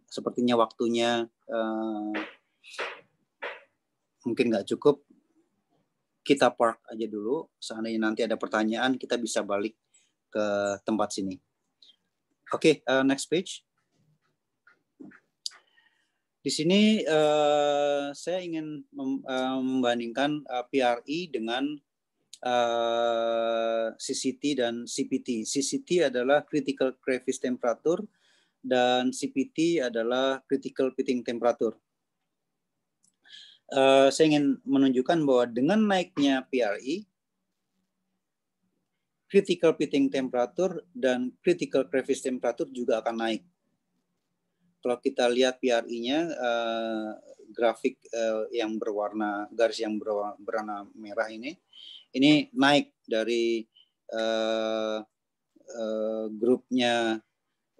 sepertinya waktunya mungkin nggak cukup. Kita park aja dulu. Seandainya nanti ada pertanyaan, kita bisa balik ke tempat sini. Oke, next page. Di Di sini saya ingin membandingkan PRI dengan CCT dan CPT. CCT adalah critical crevice temperature dan CPT adalah critical pitting temperature. Saya ingin menunjukkan bahwa dengan naiknya PRI, critical pitting temperature dan critical crevice temperature juga akan naik. Kalau kita lihat PRI-nya, grafik yang berwarna, garis yang berwarna merah ini naik dari grupnya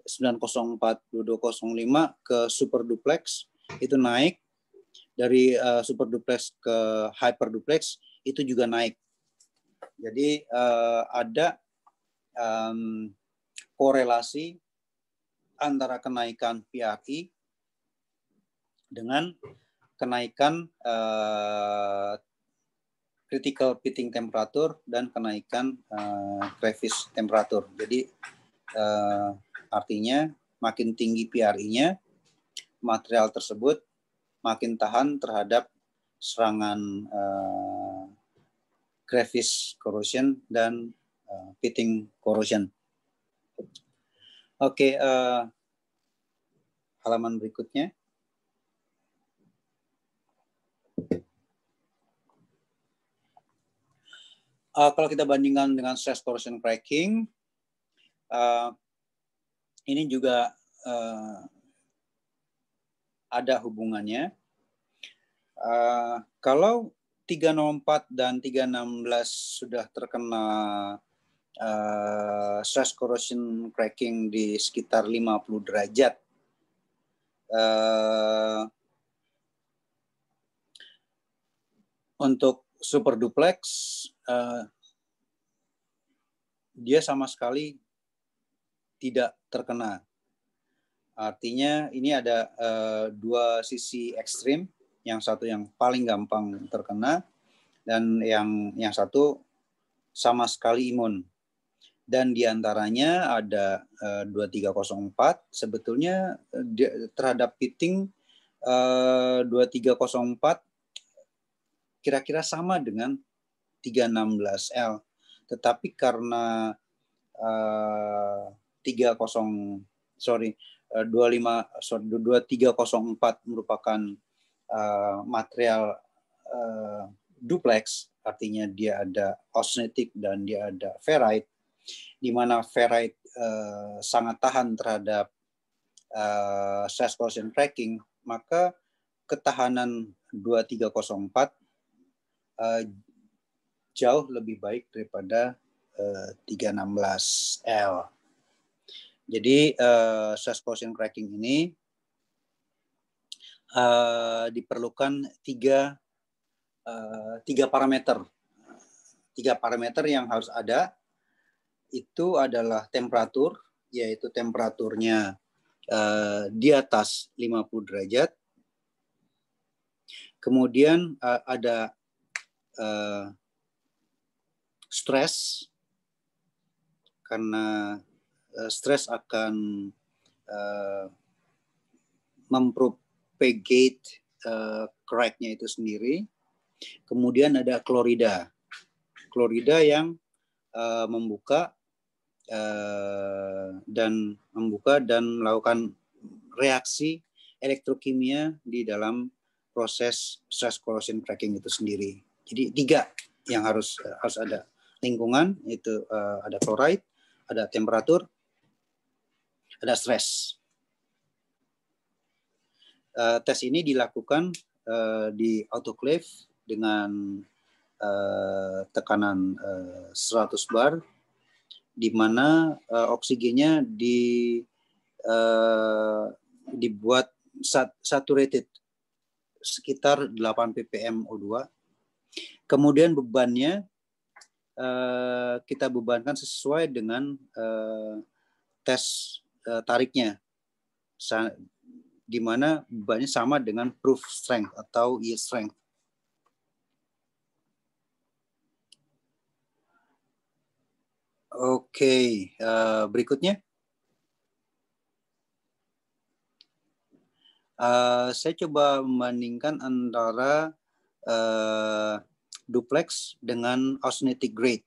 904-2205 ke super duplex, itu naik. Dari super duplex ke hyper duplex, itu juga naik. Jadi ada korelasi antara kenaikan PRI dengan kenaikan critical pitting temperature dan kenaikan crevice temperature. Jadi artinya makin tinggi PRI-nya, material tersebut makin tahan terhadap serangan crevice corrosion dan pitting corrosion. Oke, halaman berikutnya. Kalau kita bandingkan dengan stress corrosion cracking, ini juga ada hubungannya. Kalau 304 dan 316 sudah terkena stress corrosion cracking di sekitar 50 derajat, untuk super duplex dia sama sekali tidak terkena. Artinya ini ada dua sisi ekstrim, yang satu yang paling gampang terkena dan yang satu sama sekali imun. Dan diantaranya ada 2304, sebetulnya terhadap pitting 2304 kira-kira sama dengan 316L. Tetapi karena 2304 merupakan material duplex, artinya dia ada austenitic dan dia ada ferrite, di mana ferrite sangat tahan terhadap stress corrosion cracking, maka ketahanan 2304 jauh lebih baik daripada 316L. Jadi stress corrosion cracking ini diperlukan tiga parameter. Tiga parameter yang harus ada itu adalah temperatur, yaitu temperaturnya di atas 50 derajat. Kemudian ada stres, karena stres akan mempropagate crack-nya itu sendiri. Kemudian ada klorida yang membuka dan melakukan reaksi elektrokimia di dalam proses stress corrosion cracking itu sendiri. Jadi tiga yang harus ada. Lingkungan itu ada chloride, ada temperatur, ada stres. Tes ini dilakukan di autoclave dengan tekanan 100 bar, di mana oksigennya dibuat saturated sekitar 8 ppm O2. Kemudian bebannya kita bebankan sesuai dengan tes tariknya, di mana bebannya sama dengan proof strength atau yield strength. Oke, berikutnya. Saya coba membandingkan antara duplex dengan austenitic grade.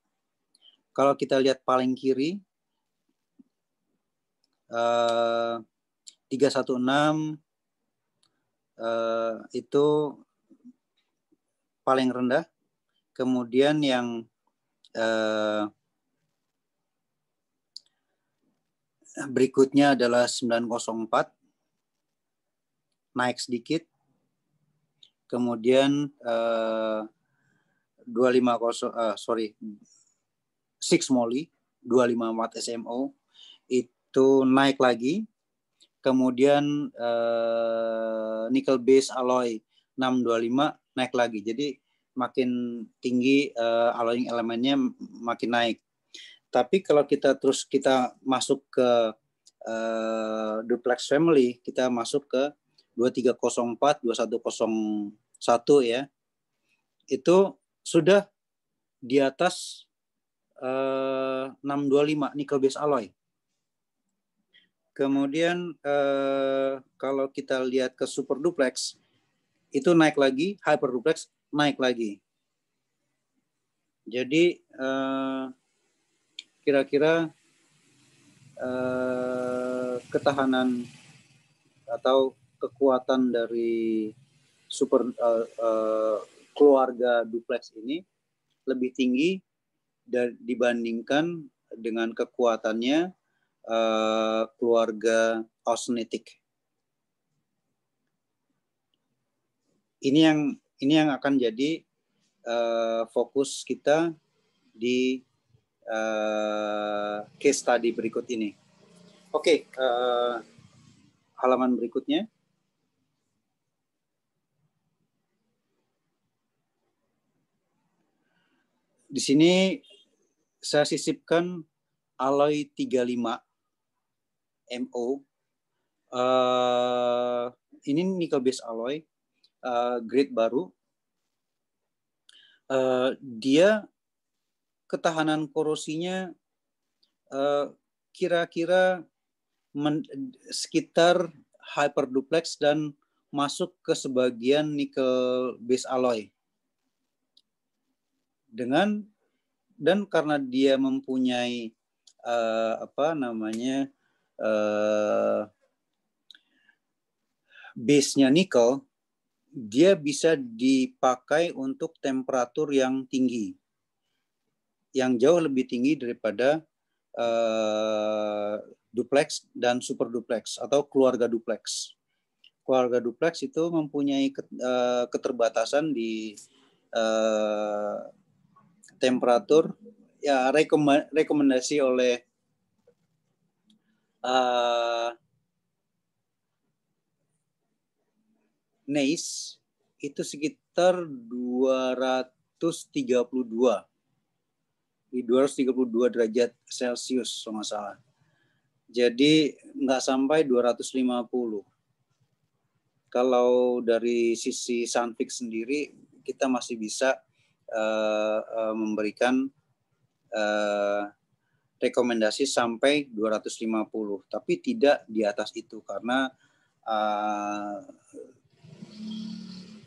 Kalau kita lihat paling kiri, 316 itu paling rendah. Kemudian yang berikutnya adalah 904, naik sedikit. Kemudian 6 moly 254 SMO itu naik lagi. Kemudian nickel base alloy 625 naik lagi. Jadi makin tinggi alloying elemennya makin naik. Tapi kalau kita masuk ke duplex family, kita masuk ke 2304, 2101 ya. Itu sudah di atas 625 nickel base alloy. Kemudian kalau kita lihat ke super duplex, itu naik lagi, hyper duplex naik lagi. Jadi kira-kira ketahanan atau kekuatan dari super keluarga duplex ini lebih tinggi dibandingkan dengan kekuatannya keluarga austenitic. Ini yang akan jadi fokus kita di case study berikut ini. Oke, halaman berikutnya. Di sini saya sisipkan alloy 35 MO. Ini nickel base alloy, grade baru. Dia ketahanan korosinya kira-kira sekitar hyper duplex dan masuk ke sebagian nickel base alloy. Dan karena dia mempunyai base-nya nikel, dia bisa dipakai untuk temperatur yang tinggi, yang jauh lebih tinggi daripada duplex dan super duplex atau keluarga duplex. Keluarga duplex itu mempunyai keterbatasan di temperatur, ya rekomendasi oleh NACE itu sekitar 232 derajat Celcius kalau nggak salah. Jadi nggak sampai 250. Kalau dari sisi Sunfix sendiri, kita masih bisa memberikan rekomendasi sampai 250, tapi tidak di atas itu karena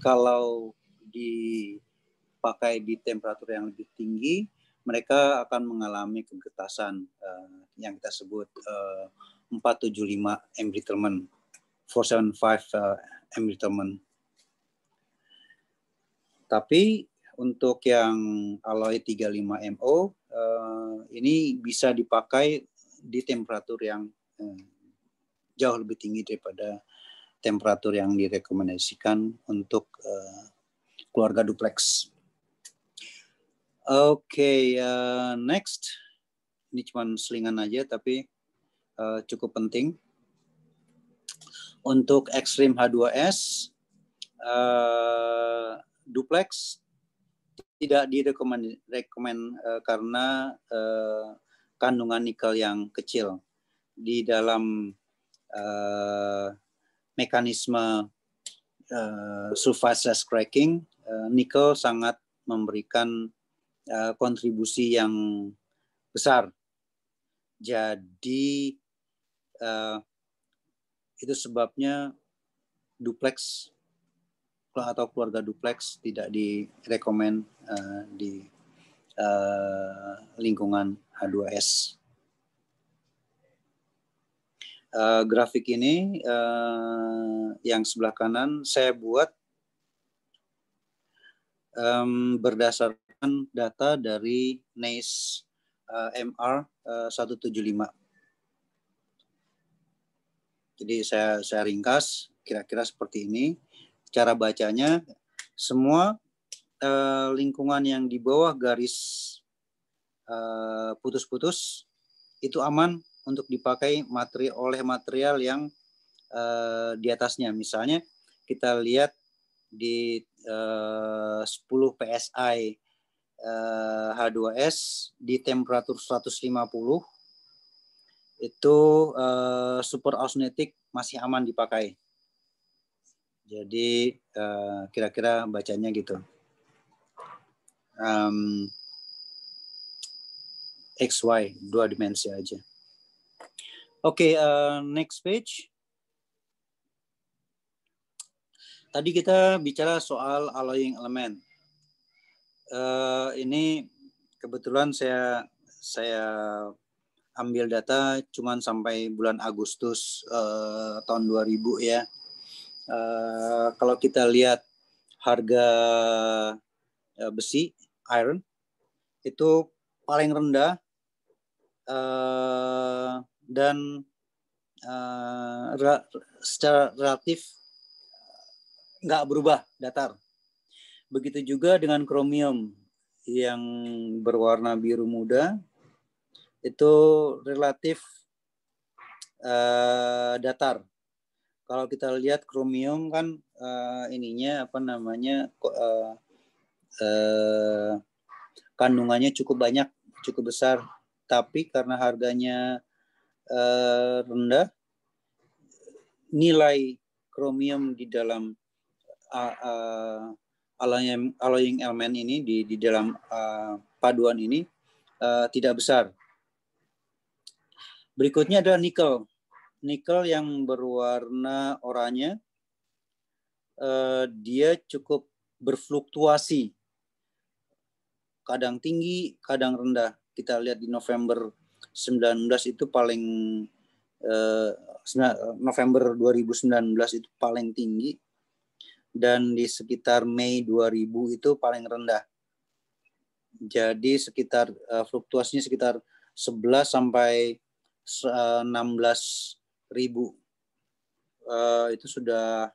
kalau dipakai di temperatur yang lebih tinggi, mereka akan mengalami kegetasan yang kita sebut 475 embrittlement, 475 embrittlement. Tapi untuk yang alloy 35 MO ini bisa dipakai di temperatur yang jauh lebih tinggi daripada temperatur yang direkomendasikan untuk keluarga duplex. Oke, next. Ini cuma selingan aja tapi cukup penting. Untuk Extreme H2S duplex tidak direkomend karena kandungan nikel yang kecil. Di dalam mekanisme surface cracking, nikel sangat memberikan kontribusi yang besar. Jadi itu sebabnya duplex atau keluarga duplex tidak direkomend di lingkungan H2S. Grafik ini yang sebelah kanan saya buat berdasarkan data dari NICE MR 175. Jadi saya ringkas kira-kira seperti ini. Cara bacanya, semua lingkungan yang di bawah garis putus-putus itu aman untuk dipakai oleh material yang di atasnya. Misalnya kita lihat di 10 PSI H2S di temperatur 150 itu super austenetic masih aman dipakai. Jadi kira-kira bacanya gitu. XY, 2 dimensi aja. Oke, next page. Tadi kita bicara soal alloying element. Ini kebetulan saya ambil data cuman sampai bulan Agustus tahun 2000 ya. Kalau kita lihat harga besi, iron, itu paling rendah dan secara relatif nggak berubah, datar. Begitu juga dengan kromium yang berwarna biru muda, itu relatif datar. Kalau kita lihat kromium kan ininya apa namanya kandungannya cukup banyak, cukup besar, tapi karena harganya rendah, nilai kromium di dalam alloying element ini di dalam paduan ini tidak besar. Berikutnya adalah nikel. Nikel yang berwarna oranye, dia cukup berfluktuasi, kadang tinggi, kadang rendah. Kita lihat di November 19 itu paling November 2019 itu paling tinggi, dan di sekitar Mei 2000 itu paling rendah. Jadi sekitar fluktuasinya sekitar 11 sampai 16 ribu. Itu sudah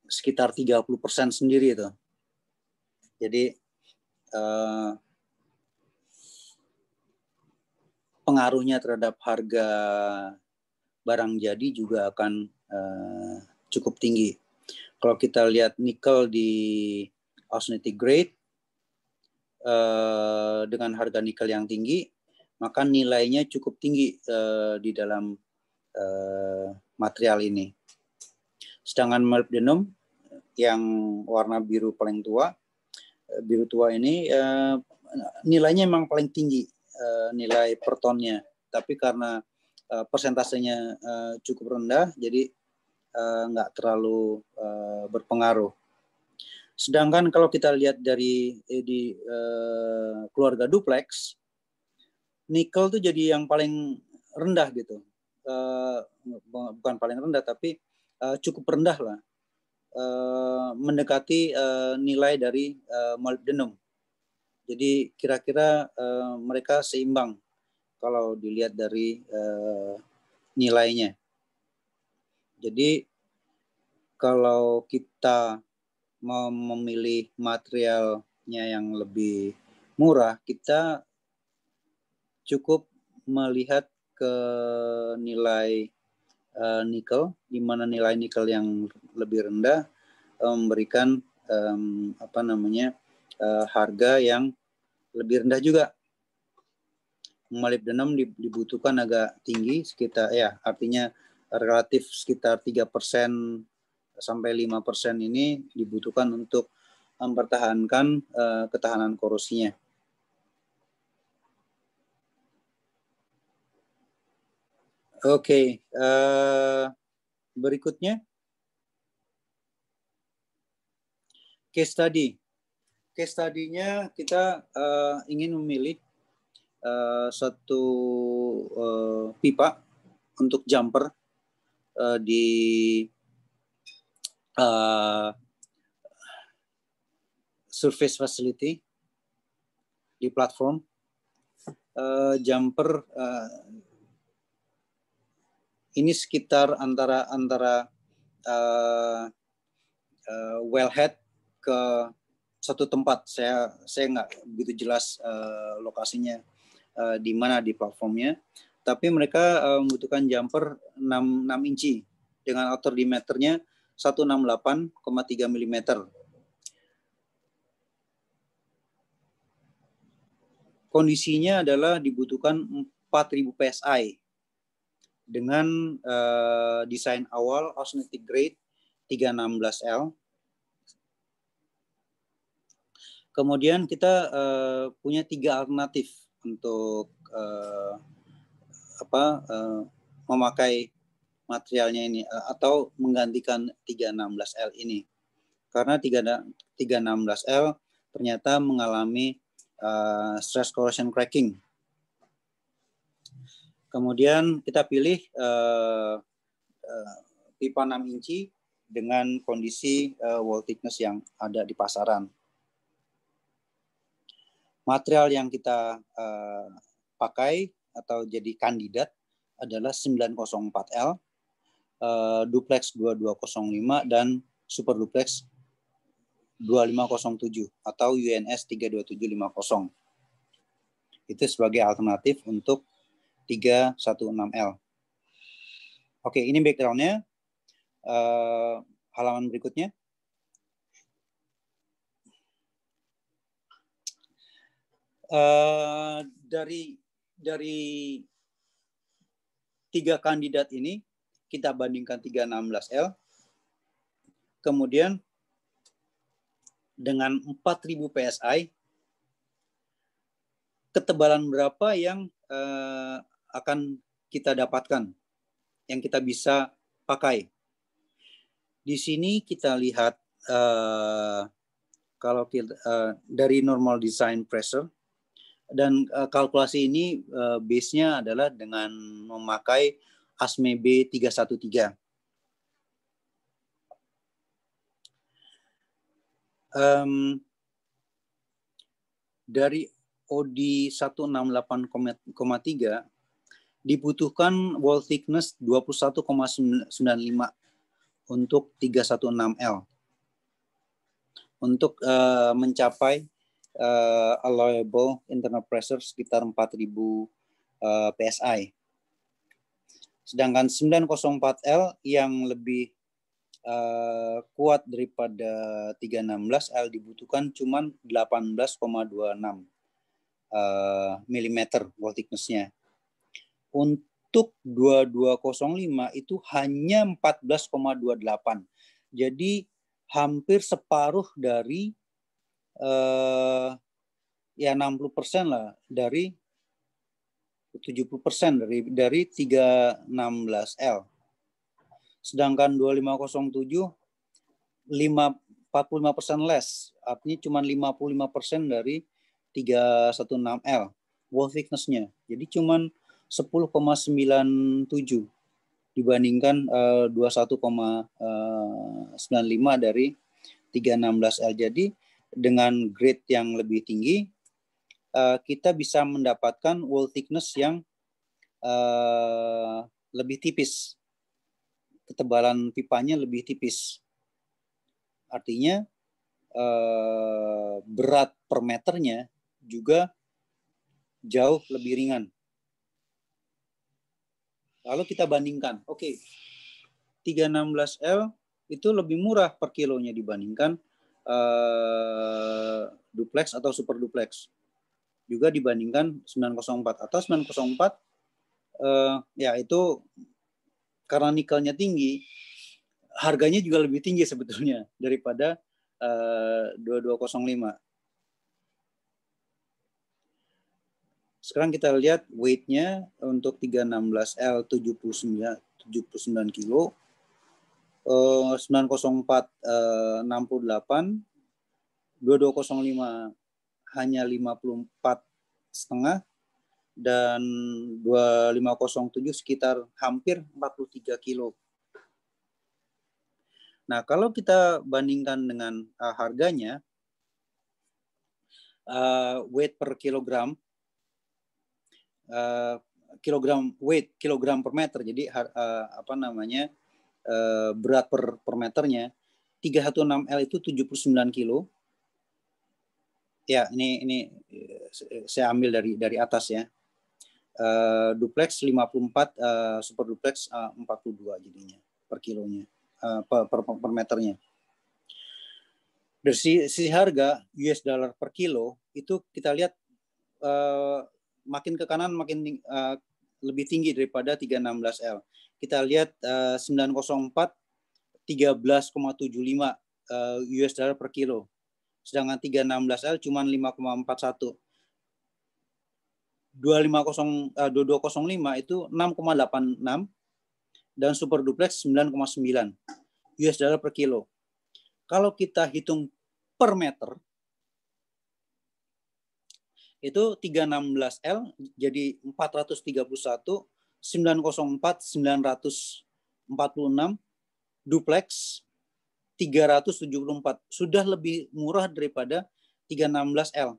sekitar 30% sendiri itu. Jadi pengaruhnya terhadap harga barang jadi juga akan cukup tinggi. Kalau kita lihat nikel di austenitic grade dengan harga nikel yang tinggi, maka nilainya cukup tinggi di dalam material ini. Sedangkan molybdenum yang warna biru paling tua, biru tua ini nilainya memang paling tinggi, nilai per tonnya, tapi karena persentasenya cukup rendah, jadi nggak terlalu berpengaruh. Sedangkan kalau kita lihat dari keluarga duplex, nikel tuh jadi yang paling rendah gitu, bukan paling rendah tapi cukup rendah lah, mendekati nilai dari molybdenum. Jadi kira-kira mereka seimbang kalau dilihat dari nilainya. Jadi kalau kita mau memilih materialnya yang lebih murah, kita cukup melihat ke nilai nikel, di mana nilai nikel yang lebih rendah memberikan harga yang lebih rendah juga. Molybdenum dibutuhkan agak tinggi, sekitar artinya relatif sekitar 3% sampai 5% ini dibutuhkan untuk mempertahankan ketahanan korosinya. Oke, Berikutnya, case study. Case study-nya kita ingin memilih satu pipa untuk jumper di surface facility di platform. Jumper ini sekitar antara wellhead ke satu tempat. Saya nggak begitu jelas lokasinya di mana di platformnya, tapi mereka membutuhkan jumper 6 inci dengan outer diameternya 168,3 mm. Kondisinya adalah dibutuhkan 4.000 PSI dengan desain awal austenitic grade 316L. Kemudian kita punya 3 alternatif untuk memakai materialnya ini atau menggantikan 316L ini. Karena 316L ternyata mengalami stress corrosion cracking. Kemudian kita pilih pipa 6 inci dengan kondisi wall thickness yang ada di pasaran. Material yang kita pakai atau jadi kandidat adalah 904L, duplex 2205 dan super duplex 2507 atau UNS 32750. Itu sebagai alternatif untuk 316L. Oke, ini background-nya. Halaman berikutnya. Dari 3 kandidat ini kita bandingkan 316L, kemudian dengan 4.000 PSI, ketebalan berapa yang akan kita dapatkan, yang kita bisa pakai. Di sini kita lihat kalau kita, dari normal design pressure, dan kalkulasi ini base-nya adalah dengan memakai ASME B313. Dari OD 168,3 dibutuhkan wall thickness 21,95 untuk 316L untuk mencapai allowable internal pressure sekitar 4.000 PSI. Sedangkan 904L yang lebih kuat daripada 316L dibutuhkan cuma 18,26 mm wall thickness-nya. Untuk 2205 itu hanya 14,28. Jadi hampir separuh dari 60% lah, dari 70% dari 316L. Sedangkan 2507 45% less, artinya cuma 55% dari 316L wall thickness-nya. Jadi cuma 10,97 dibandingkan 21,95 dari 316L. Jadi dengan grade yang lebih tinggi, kita bisa mendapatkan wall thickness yang lebih tipis. Ketebalan pipanya lebih tipis. Artinya berat per meternya juga jauh lebih ringan. Lalu kita bandingkan, oke, 316L itu lebih murah per kilonya dibandingkan duplex atau super duplex. Juga dibandingkan 904 atau 904 ya itu karena nikelnya tinggi, harganya juga lebih tinggi sebetulnya daripada 2205. Sekarang kita lihat weight-nya untuk 316L 79 kilo 904 68, 2205 hanya 54,5, dan 2507 sekitar hampir 43 kilo. Nah, kalau kita bandingkan dengan harganya, weight per kilogram, kilogram per meter, jadi berat per meternya 316L itu 79 kilo. Ya, ini saya ambil dari atas ya. Duplex 54, super duplex 42 jadinya per kilonya, per meternya. Dari sisi harga US dollar per kilo itu kita lihat makin ke kanan makin lebih tinggi daripada 316L. Kita lihat 904 13,75 US dollar per kilo. Sedangkan 316L cuma 5,41. 2205 itu 6,86 dan super duplex 9,9 US dollar per kilo. Kalau kita hitung per meter itu 316L jadi 431, 904 946, duplex 374, sudah lebih murah daripada 316L.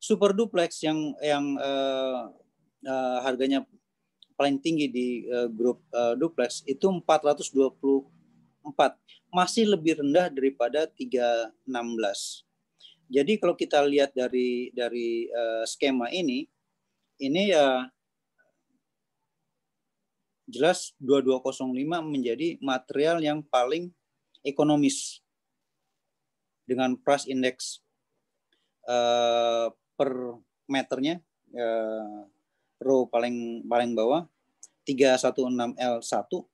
Super duplex yang harganya paling tinggi di grup duplex itu 424, masih lebih rendah daripada 316. Jadi kalau kita lihat dari skema ini ya jelas 2205 menjadi material yang paling ekonomis dengan price index per meternya, row paling bawah 316L1,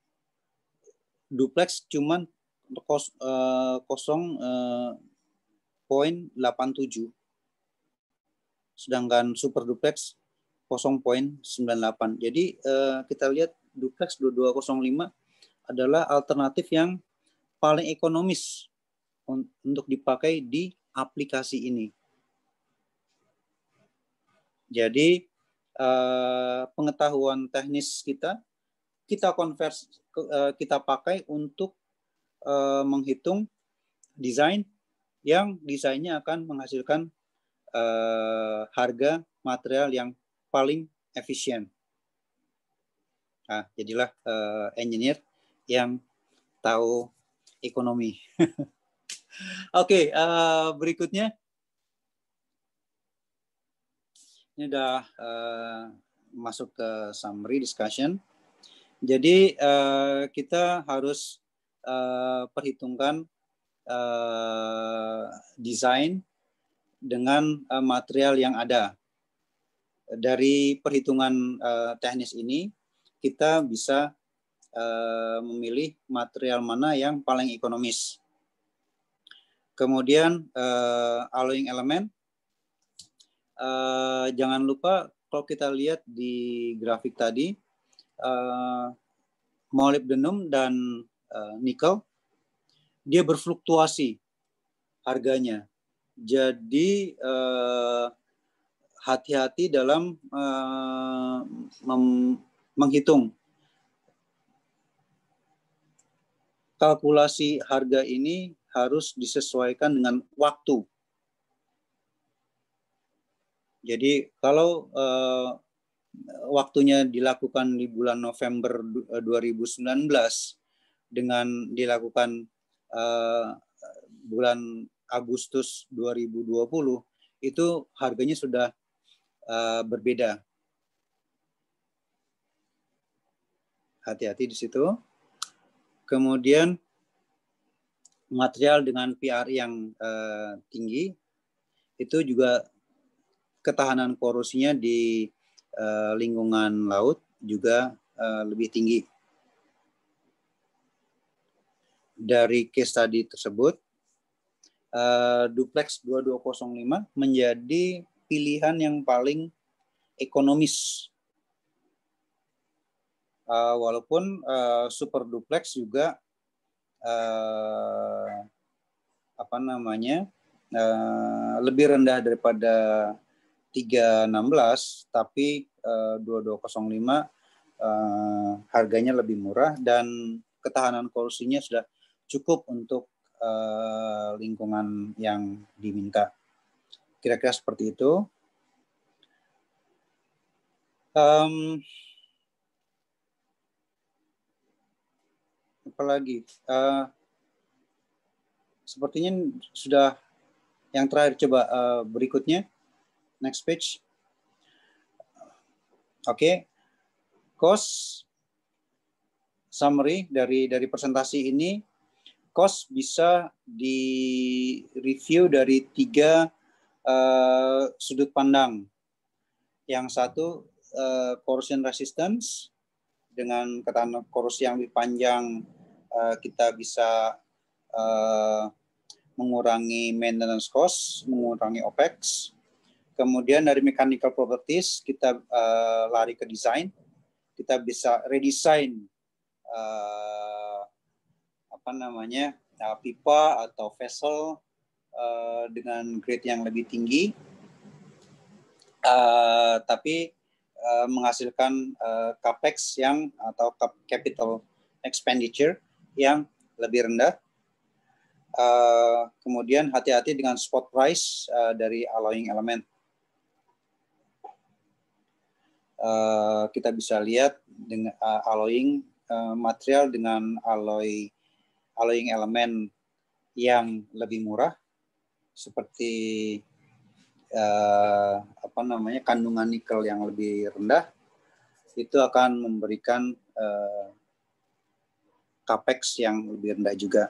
duplex cuman 0,87, sedangkan super duplex 0,98. Jadi kita lihat duplex 2205 adalah alternatif yang paling ekonomis untuk dipakai di aplikasi ini. Jadi pengetahuan teknis kita konversi, kita pakai untuk menghitung desain yang desainnya akan menghasilkan harga material yang paling efisien. Nah, jadilah engineer yang tahu ekonomi. Oke, berikutnya. Ini udah masuk ke summary discussion. Jadi kita harus perhitungkan desain dengan material yang ada. Dari perhitungan teknis ini, kita bisa memilih material mana yang paling ekonomis. Kemudian alloying element. Jangan lupa kalau kita lihat di grafik tadi, molybdenum dan nikel, dia berfluktuasi harganya. Jadi hati-hati dalam menghitung kalkulasi harga ini harus disesuaikan dengan waktu. Jadi kalau waktunya dilakukan di bulan November 2019 dengan dilakukan bulan Agustus 2020, itu harganya sudah berbeda. Hati-hati di situ. Kemudian material dengan PR yang tinggi itu juga ketahanan korosinya di lingkungan laut juga lebih tinggi. Dari case study tersebut, duplex 2205 menjadi pilihan yang paling ekonomis Walaupun super duplex juga lebih rendah daripada 316, tapi 2205 harganya lebih murah dan ketahanan korosinya sudah cukup untuk lingkungan yang diminta. Kira-kira seperti itu. Apalagi? Sepertinya sudah yang terakhir, coba berikutnya. Next page. Oke. Cost summary dari presentasi ini, cost bisa di-review dari 3 sudut pandang. Yang satu, corrosion resistance, dengan ketahanan korosi yang lebih panjang, kita bisa mengurangi maintenance cost, mengurangi OPEX. Kemudian dari mechanical properties, kita lari ke desain. Kita bisa redesign pipa atau vessel dengan grade yang lebih tinggi, tapi menghasilkan capex atau capital expenditure yang lebih rendah. Kemudian hati-hati dengan spot price dari alloying element. Kita bisa lihat dengan alloying material dengan alloying elemen yang lebih murah, seperti kandungan nikel yang lebih rendah, itu akan memberikan capex yang lebih rendah juga.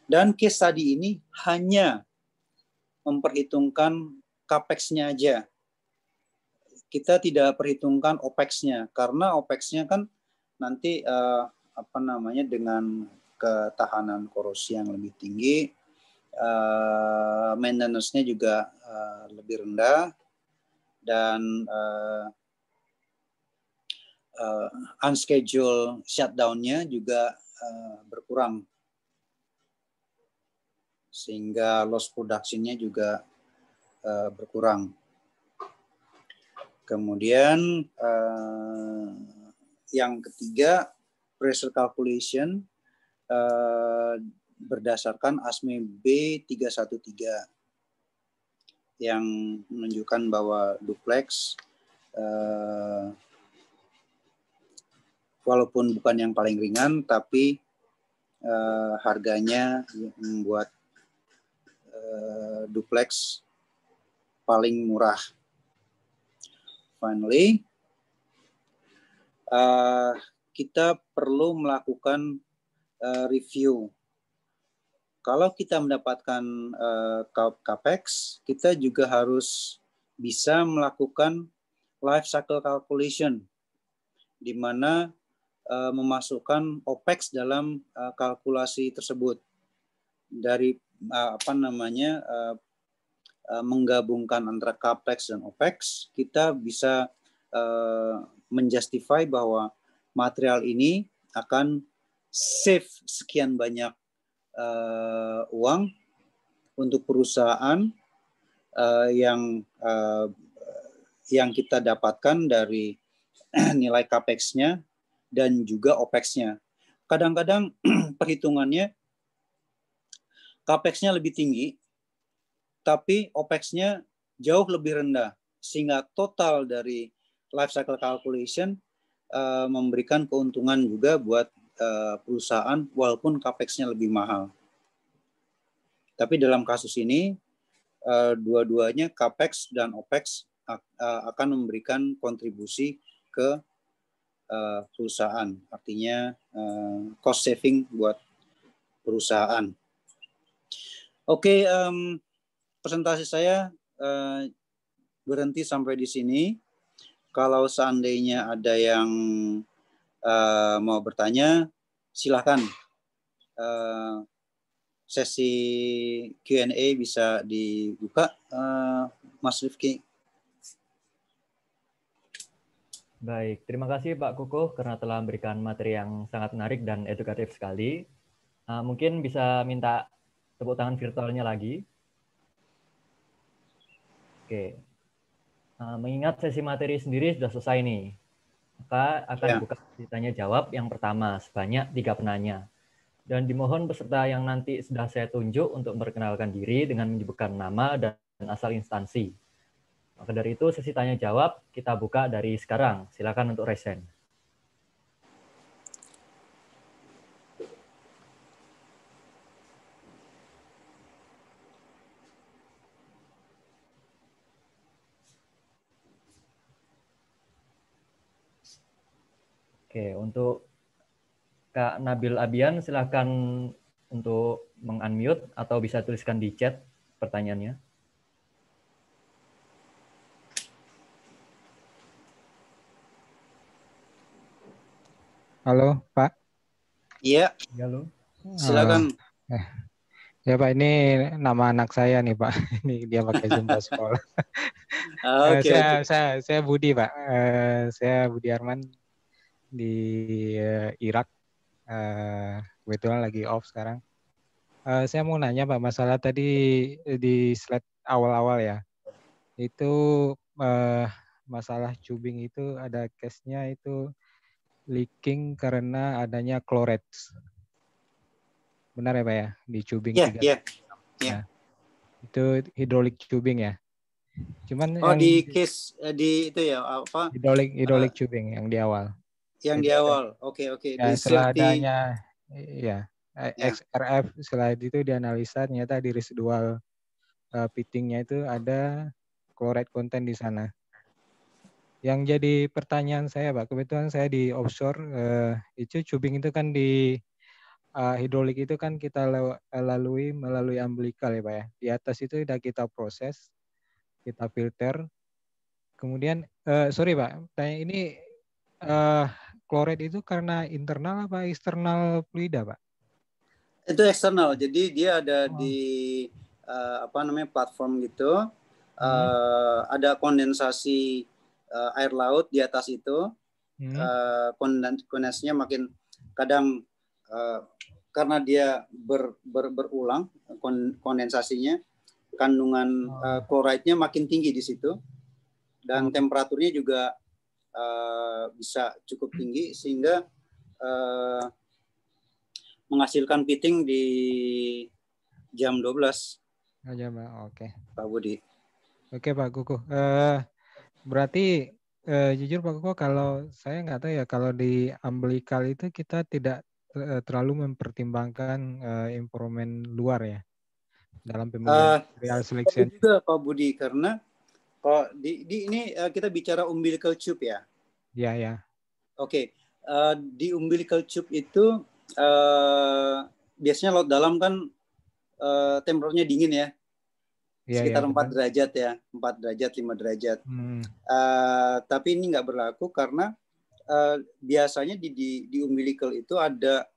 Dan case study ini hanya memperhitungkan capex-nya aja. Kita tidak perhitungkan OPEX-nya, karena OPEX-nya kan nanti dengan ketahanan korosi yang lebih tinggi, maintenance-nya juga lebih rendah, dan unscheduled shutdown-nya juga berkurang, sehingga loss production-nya juga berkurang. Kemudian yang ketiga, pressure calculation berdasarkan ASME B313 yang menunjukkan bahwa duplex walaupun bukan yang paling ringan, tapi harganya membuat duplex paling murah. Finally, kita perlu melakukan review. Kalau kita mendapatkan capex, kita juga harus bisa melakukan life cycle calculation, di mana memasukkan OPEX dalam kalkulasi tersebut. Dari menggabungkan antara capex dan OPEX, kita bisa menjustify bahwa material ini akan save sekian banyak uang untuk perusahaan yang kita dapatkan dari nilai capex-nya dan juga OPEX-nya. Kadang-kadang perhitungannya capex-nya lebih tinggi, tapi OPEX-nya jauh lebih rendah, sehingga total dari life cycle calculation memberikan keuntungan juga buat perusahaan walaupun capex-nya lebih mahal. Tapi dalam kasus ini dua-duanya capex dan OPEX akan memberikan kontribusi ke perusahaan, artinya cost saving buat perusahaan. Oke, presentasi saya berhenti sampai di sini. Kalau seandainya ada yang mau bertanya, silakan. Sesi Q&A bisa dibuka, Mas Rifki. Baik, terima kasih Pak Kukuh karena telah memberikan materi yang sangat menarik dan edukatif sekali. Mungkin bisa minta tepuk tangan virtualnya lagi. Oke. Mengingat sesi materi sendiri sudah selesai nih, maka akan dibuka sesi tanya jawab yang pertama sebanyak 3 penanya. Dan dimohon peserta yang nanti sudah saya tunjuk untuk memperkenalkan diri dengan menyebutkan nama dan asal instansi. Maka dari itu sesi tanya jawab kita buka dari sekarang. Silakan untuk raise hand. Oke, untuk Kak Nabil Abian silakan untuk meng-unmute atau bisa tuliskan di chat pertanyaannya. Halo, Pak. Iya. Halo. Silakan. Ya Pak, ini nama anak saya nih Pak. Ini dia pakai Zumba sekolah. Oke. Saya Budi Pak. Saya Budi Arman di Irak. Kebetulan lagi off sekarang. Saya mau nanya Pak, masalah tadi di slide awal-awal ya. Itu masalah tubing itu ada case-nya itu leaking karena adanya chloride. Benar ya Pak ya? Di tubing 3. Iya. Nah, itu hidrolik tubing ya. Cuman Oh, yang di case di itu ya apa? hidrolik tubing yang di awal. Yang di awal. Oke. Ya, Di setelah safety. adanya XRF slide itu dianalisa ternyata di residual pittingnya itu ada chloride content di sana. Yang jadi pertanyaan saya Pak, kebetulan saya di offshore, itu tubing itu kan di hidrolik itu kan kita melalui umbilical ya Pak ya. Di atas itu sudah kita proses, kita filter. Kemudian, sorry Pak, tanya ini chloride itu karena internal apa eksternal fluida Pak? Itu eksternal, jadi dia ada di platform gitu, ada kondensasi air laut di atas itu, kondensasinya makin kadang karena dia berulang kondensasinya, kandungan klorida-nya makin tinggi di situ, dan temperaturnya juga bisa cukup tinggi sehingga menghasilkan pitting di jam 12. Oke. Pak Budi. Oke Pak Kukuh. Berarti jujur Pak Kukuh, kalau saya nggak tahu ya, kalau di umbilical itu kita tidak terlalu mempertimbangkan improvement luar ya dalam pemilihan material selection. Juga Pak Budi, karena kalau di ini kita bicara umbilical tube ya. Ya. Oke. Di umbilical tube itu biasanya laut dalam kan temperaturnya dingin ya. Sekitar 4 derajat ya, 4 derajat, 5 derajat. Tapi ini nggak berlaku karena biasanya di umbilical itu ada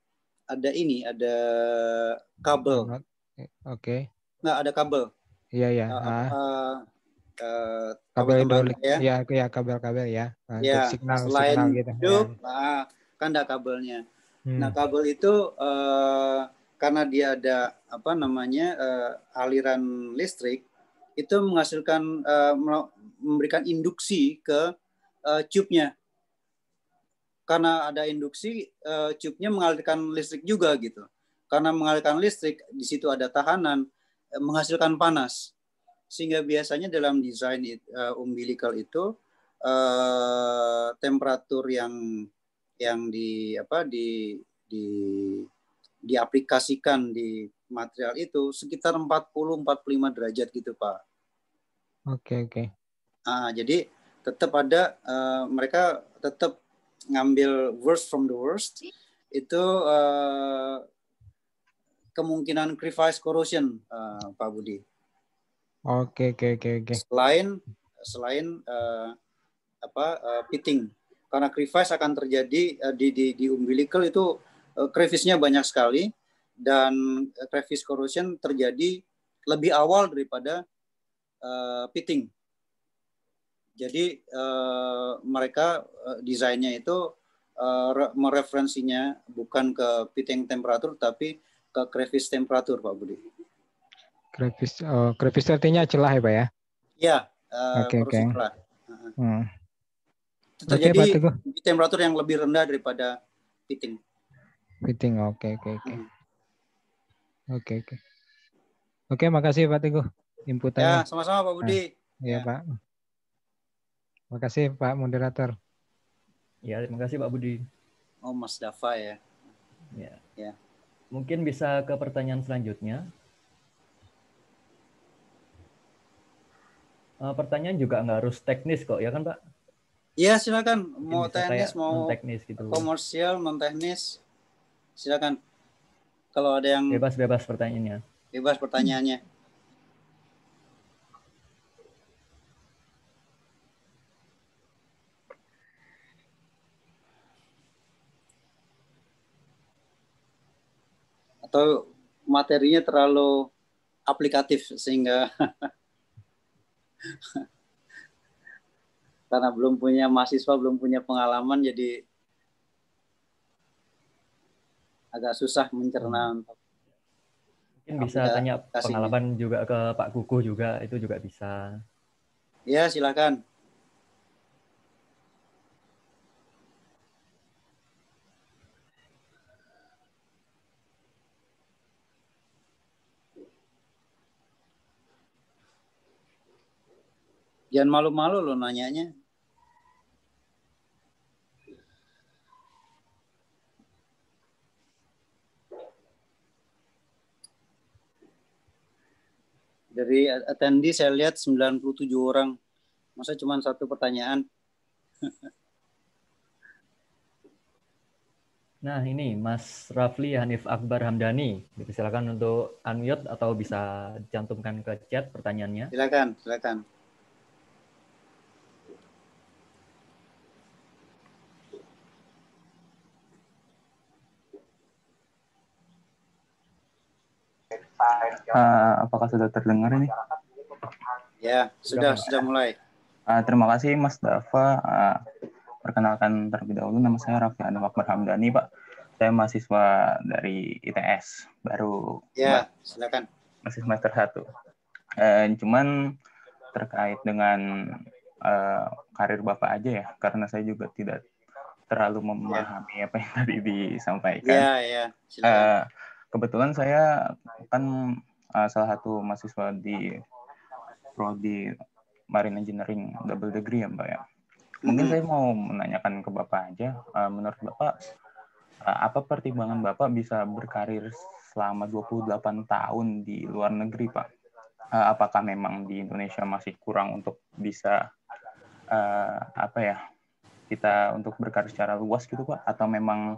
kabel. Oke. Nah, ada kabel. Iya. Kabel hidrolik ya. Ya, kabel-kabel ya. Untuk signal gitu. Tube, kan ada kabelnya. Nah, kabel itu karena dia ada aliran listrik, itu menghasilkan memberikan induksi ke tube-nya. Karena ada induksi, tube-nya mengalirkan listrik juga gitu. Karena mengalirkan listrik, di situ ada tahanan, menghasilkan panas. Sehingga biasanya dalam desain umbilical itu temperatur yang diaplikasikan di material itu sekitar 40-45 derajat gitu Pak. Oke. Jadi tetap ada mereka tetap ngambil worst from the worst, itu kemungkinan crevice corrosion Pak Budi. Oke. Selain pitting, karena crevice akan terjadi di umbilical itu crevice-nya banyak sekali, dan crevice corrosion terjadi lebih awal daripada pitting. Jadi mereka desainnya itu mereferensinya bukan ke pitting temperatur tapi ke crevice temperatur, Pak Budi. Crevice artinya celah ya Pak ya? Iya, Oke. celah. Itu Oke, terjadi Pak Teguh. di temperatur yang lebih rendah daripada pitting. Pitting, oke. Oke, makasih Pak Teguh inputannya. Ya, sama-sama Pak Budi. Iya Pak. Makasih Pak Moderator. Ya, terima kasih Pak Budi. Oh, Mas Dava ya. Ya. Mungkin bisa ke pertanyaan selanjutnya. Pertanyaan juga nggak harus teknis kok, ya kan Pak? Iya, silakan. Mungkin Mau teknis, mau non-teknis gitu. Komersial, non-teknis, silakan. Kalau ada yang bebas pertanyaannya. Bebas pertanyaannya. Atau materinya terlalu aplikatif sehingga karena belum punya mahasiswa, belum punya pengalaman, jadi agak susah mencerna. Mungkin bisa tanya pengalaman juga ke Pak Kukuh juga, itu juga bisa. Ya, silakan. Jangan malu-malu loh nanyanya. Dari attendee saya lihat 97 orang. Masa cuma satu pertanyaan? Nah, ini Mas Rafli Hanif Akbar Hamdani. Silakan untuk unmute atau bisa dicantumkan ke chat pertanyaannya. Silakan. Apakah sudah terdengar ini? Ya, sudah mulai. Terima kasih Mas Dava. Perkenalkan terlebih dahulu, nama saya Rafli Hanif Akbar Hamdani, Pak. Saya mahasiswa dari ITS, baru. Ya, silakan. Masih semester 1. Cuman terkait dengan karir Bapak aja ya, karena saya juga tidak terlalu memahami apa yang tadi disampaikan. Ya, silakan. Kebetulan saya kan salah satu mahasiswa di prodi Marine Engineering double degree ya Mbak ya. Mungkin saya mau menanyakan ke Bapak aja, menurut Bapak apa pertimbangan Bapak bisa berkarir selama 28 tahun di luar negeri Pak? Apakah memang di Indonesia masih kurang untuk bisa kita untuk berkarir secara luas gitu Pak? Atau memang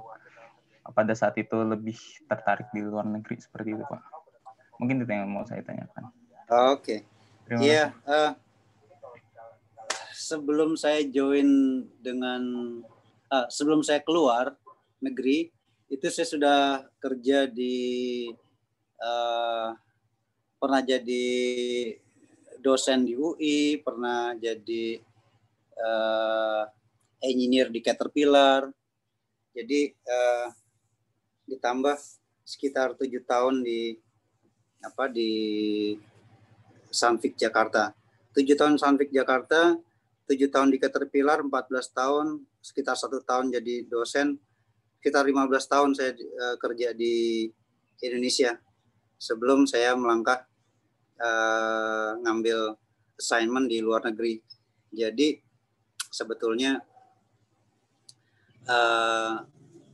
pada saat itu lebih tertarik di luar negeri seperti itu Pak? Mungkin itu yang mau saya tanyakan. Oke. Iya. Sebelum saya sebelum saya keluar negeri, itu saya sudah kerja pernah jadi dosen di UI, pernah jadi engineer di Caterpillar. Jadi ditambah sekitar 7 tahun di Sunvic Jakarta. 7 tahun Sunvic Jakarta, 7 tahun di Caterpillar, 14 tahun, sekitar 1 tahun jadi dosen, sekitar 15 tahun saya kerja di Indonesia sebelum saya melangkah ngambil assignment di luar negeri. Jadi sebetulnya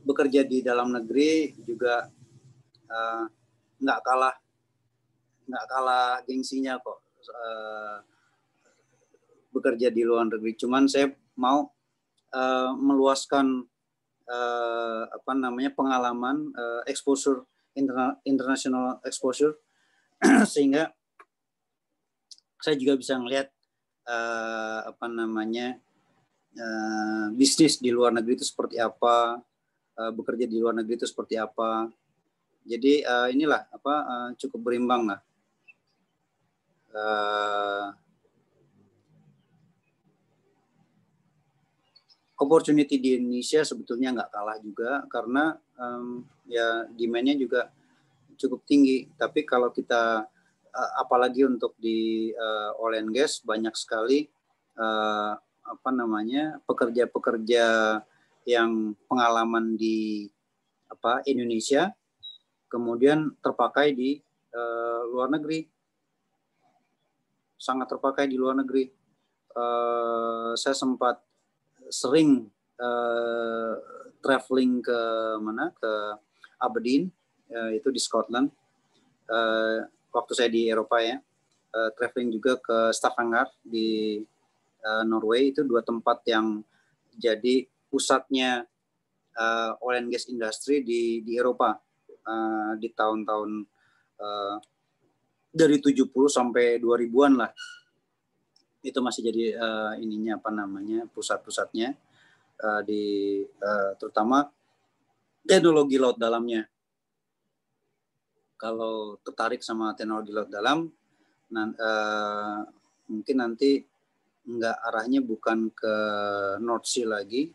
bekerja di dalam negeri juga nggak kalah gengsinya kok bekerja di luar negeri. Cuman saya mau meluaskan pengalaman, exposure, international exposure, sehingga saya juga bisa melihat bisnis di luar negeri itu seperti apa, bekerja di luar negeri itu seperti apa. Jadi inilah cukup berimbang lah. opportunity di Indonesia sebetulnya nggak kalah juga karena ya demand-nya juga cukup tinggi. Tapi kalau kita apalagi untuk di oil and gas banyak sekali pekerja-pekerja yang pengalaman di Indonesia kemudian terpakai di luar negeri, sangat terpakai di luar negeri. Saya sempat sering traveling ke Aberdeen, itu di Scotland. Waktu saya di Eropa ya, traveling juga ke Stavanger di Norway. Itu dua tempat yang jadi pusatnya oil and gas industry di Eropa di tahun-tahun dari 70 sampai 2000-an lah. Itu masih jadi pusat-pusatnya di terutama teknologi laut dalamnya. Kalau tertarik sama teknologi laut dalam, mungkin nanti arahnya bukan ke North Sea lagi,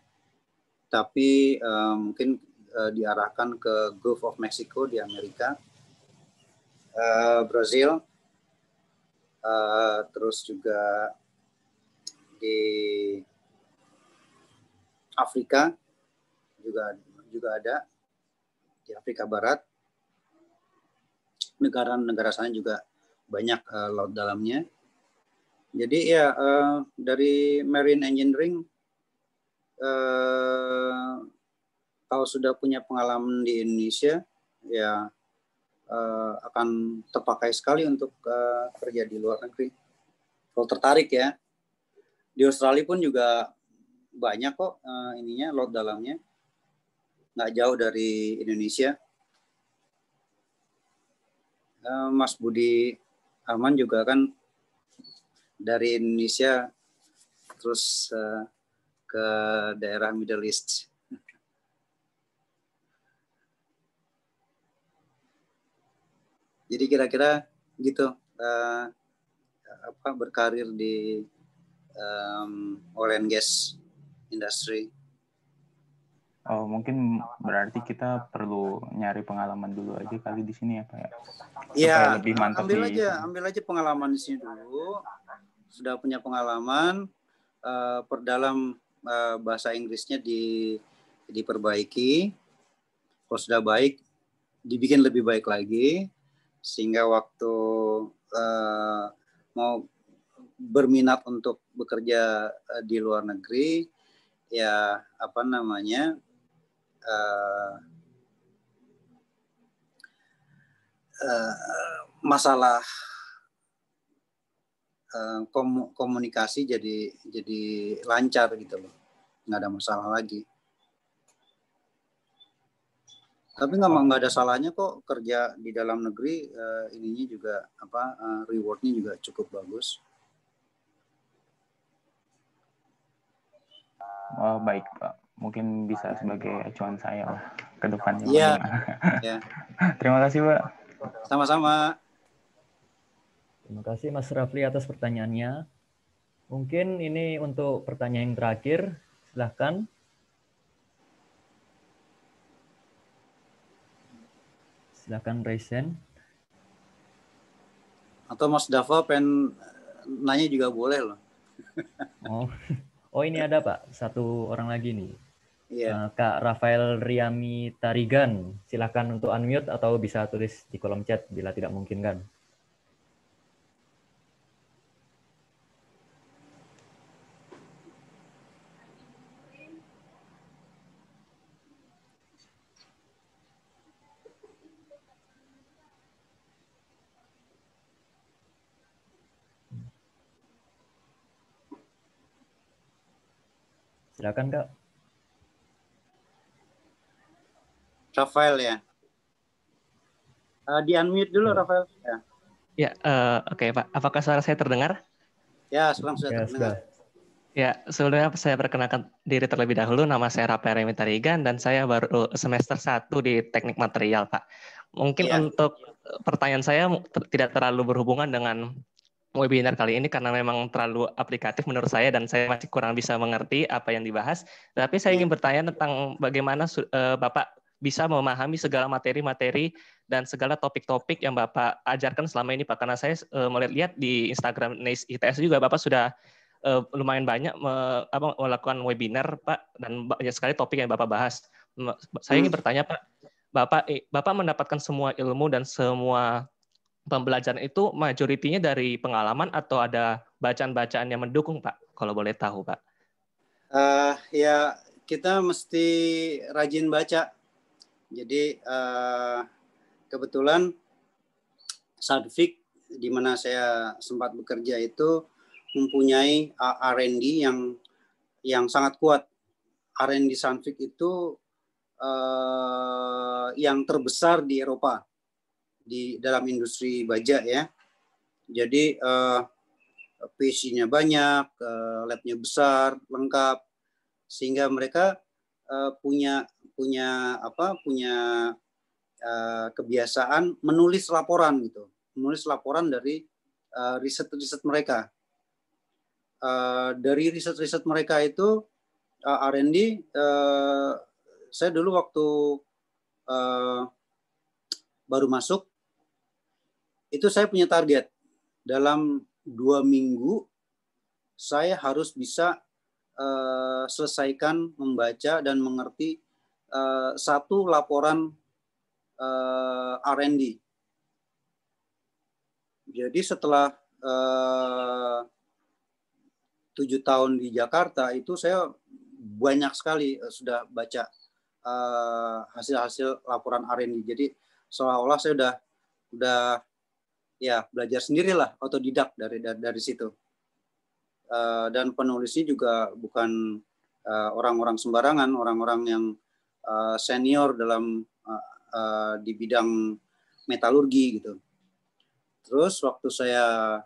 tapi mungkin diarahkan ke Gulf of Mexico di Amerika, Brazil, terus juga di Afrika juga ada, di Afrika Barat. Negara-negara sana juga banyak laut dalamnya. Jadi ya dari marine engineering kalau sudah punya pengalaman di Indonesia ya akan terpakai sekali untuk kerja di luar negeri. Kalau tertarik ya, di Australia pun juga banyak kok laut dalamnya, nggak jauh dari Indonesia. Mas Budi Arman juga kan dari Indonesia terus ke daerah Middle East. Jadi kira-kira gitu berkarir di oil and gas industry. Oh, mungkin berarti kita perlu nyari pengalaman dulu aja kali di sini ya Pak ya. Iya, lebih mantap ambil aja pengalaman di sini dulu. Sudah punya pengalaman, perdalam bahasa Inggrisnya diperbaiki. Kalau sudah baik, dibikin lebih baik lagi, sehingga waktu mau berminat untuk bekerja di luar negeri, ya masalah komunikasi jadi lancar gitu loh, nggak ada masalah lagi. Tapi nggak ada salahnya kok kerja di dalam negeri, ininya juga rewardnya juga cukup bagus. Oh, baik Pak, mungkin bisa sebagai acuan saya lah ke depannya. Iya. Ya. Terima kasih Pak. Sama-sama. Terima kasih Mas Rafli atas pertanyaannya. Mungkin ini untuk pertanyaan yang terakhir, silahkan. Silahkan raise hand. Atau Mas Dava pengen nanya juga boleh loh. Oh ini ada Pak, satu orang lagi nih. Iya. Kak Rafael Riami Tarigan, silahkan untuk unmute atau bisa tulis di kolom chat bila tidak mungkin kan. Silakan Kak. Rafael ya. Di unmute dulu Rafael. Ya, oke Pak. Apakah suara saya terdengar? Ya, sekarang sudah terdengar. Ya, sebelumnya saya perkenalkan diri terlebih dahulu. Nama saya Rafael Riami Tarigan dan saya baru semester 1 di Teknik Material, Pak. Mungkin untuk pertanyaan saya tidak terlalu berhubungan dengan webinar kali ini karena memang terlalu aplikatif menurut saya dan saya masih kurang bisa mengerti apa yang dibahas. Tapi saya ingin bertanya tentang bagaimana Bapak bisa memahami segala materi-materi dan segala topik-topik yang Bapak ajarkan selama ini, Pak. Karena saya melihat di Instagram NICE ITS juga Bapak sudah lumayan banyak melakukan webinar, Pak, dan banyak sekali topik yang Bapak bahas. Saya ingin bertanya, Pak, Bapak mendapatkan semua ilmu dan semua pembelajaran itu majoritinya dari pengalaman atau ada bacaan-bacaan yang mendukung, Pak? Kalau boleh tahu, Pak. Ya, kita mesti rajin baca. Jadi kebetulan Sadfik di mana saya sempat bekerja itu mempunyai R&D yang sangat kuat. R&D Sadfik itu yang terbesar di Eropa di dalam industri baja ya. Jadi PC-nya banyak, lab-nya besar, lengkap, sehingga mereka punya kebiasaan menulis laporan gitu, menulis laporan dari riset-riset mereka. Dari riset-riset mereka itu R&D, saya dulu waktu baru masuk itu saya punya target dalam 2 minggu saya harus bisa selesaikan membaca dan mengerti satu laporan R&D. Jadi setelah 7 tahun di Jakarta itu saya banyak sekali sudah baca hasil-hasil laporan R&D. Jadi seolah-olah saya udah ya belajar sendirilah, otodidak dari situ. Dan penulisnya juga bukan orang-orang sembarangan, orang-orang yang senior dalam di bidang metalurgi gitu. Terus waktu saya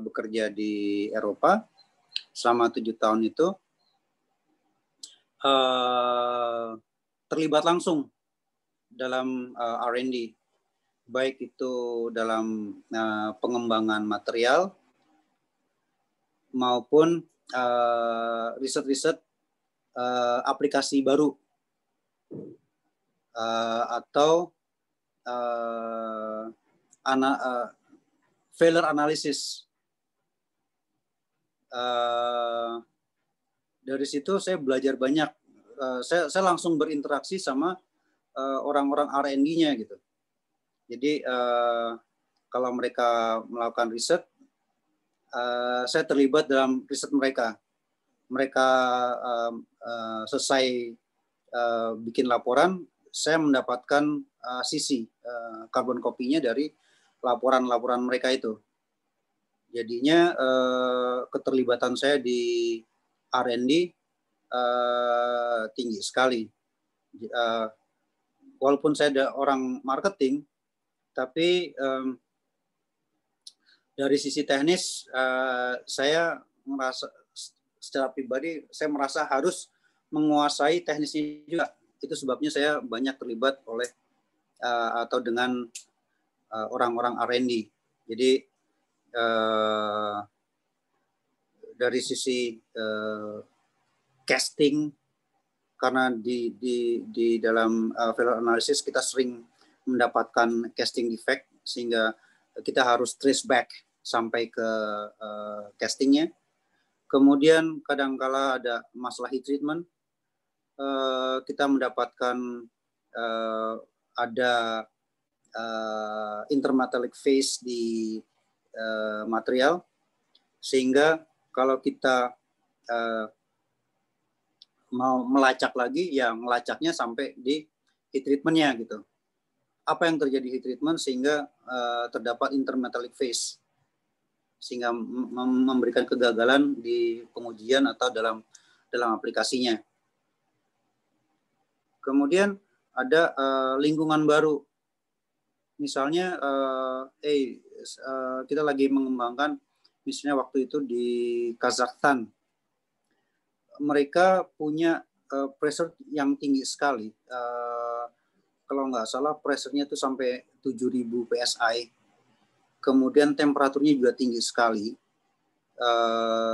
bekerja di Eropa selama 7 tahun itu terlibat langsung dalam R&D, baik itu dalam pengembangan material maupun riset-riset aplikasi baru atau failure analysis. Dari situ saya belajar banyak. Saya langsung berinteraksi sama orang-orang R&D-nya gitu. Jadi kalau mereka melakukan riset, saya terlibat dalam riset mereka. Mereka selesai bikin laporan, saya mendapatkan sisi carbon copy-nya dari laporan-laporan mereka itu. Jadinya keterlibatan saya di R&D tinggi sekali. Walaupun saya ada orang marketing, tapi dari sisi teknis saya merasa secara pribadi saya merasa harus menguasai teknisnya juga. Itu sebabnya saya banyak terlibat oleh atau dengan orang-orang R&D. Jadi dari sisi casting, karena di dalam failure analysis kita sering mendapatkan casting defect sehingga kita harus trace back sampai ke castingnya. Kemudian kadangkala ada masalah heat treatment, kita mendapatkan ada intermetallic phase di material, sehingga kalau kita mau melacak lagi, ya melacaknya sampai di heat treatment-nya gitu. Apa yang terjadi heat treatment sehingga terdapat intermetallic phase, sehingga memberikan kegagalan di pengujian atau dalam aplikasinya. Kemudian ada lingkungan baru. Misalnya kita lagi mengembangkan, misalnya waktu itu di Kazakhstan, mereka punya pressure yang tinggi sekali. Kalau nggak salah pressure-nya itu sampai 7.000 PSI. kemudian temperaturnya juga tinggi sekali,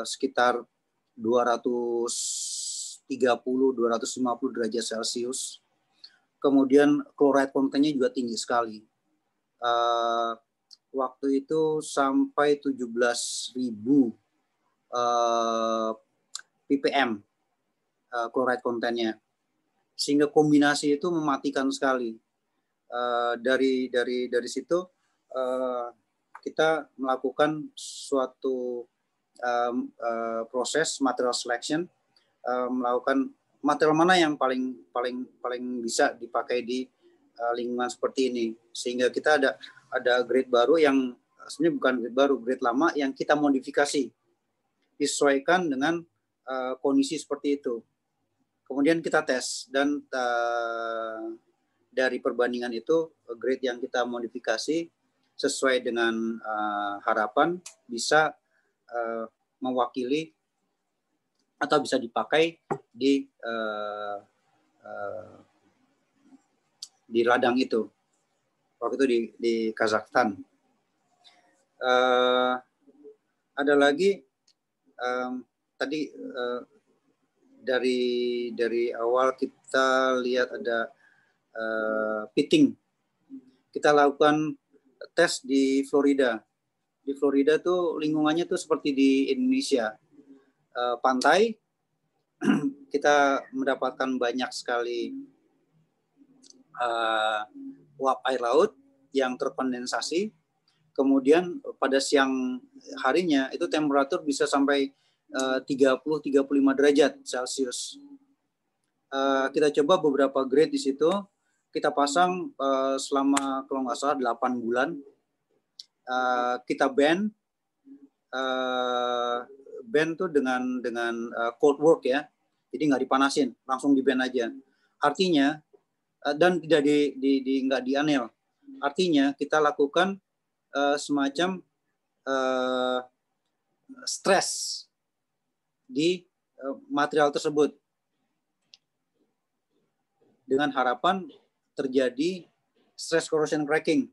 sekitar 230-250 derajat Celcius. Kemudian chloride kontennya juga tinggi sekali. Waktu itu sampai 17.000 ppm chloride kontennya, sehingga kombinasi itu mematikan sekali. Dari situ kita melakukan suatu proses material selection, melakukan material mana yang paling bisa dipakai di lingkungan seperti ini, sehingga kita ada grade baru yang sebenarnya bukan grade baru, grade lama yang kita modifikasi disesuaikan dengan kondisi seperti itu. Kemudian kita tes, dan dari perbandingan itu grade yang kita modifikasi sesuai dengan harapan bisa mewakili atau bisa dipakai di ladang itu. Waktu itu di Kazakhstan. Ada lagi tadi dari awal kita lihat ada pitting. Kita lakukan tes di Florida. Di Florida tuh lingkungannya tuh seperti di Indonesia. Pantai, kita mendapatkan banyak sekali uap air laut yang terkondensasi. Kemudian pada siang harinya itu temperatur bisa sampai 30-35 derajat Celcius. Kita coba beberapa grade di situ. Kita pasang selama kalau nggak salah 8 bulan. Kita ban tuh dengan cold work ya. Jadi nggak dipanasin, langsung di ban aja. Artinya dan tidak nggak dianel. Artinya kita lakukan semacam stres di material tersebut dengan harapan terjadi stress corrosion cracking.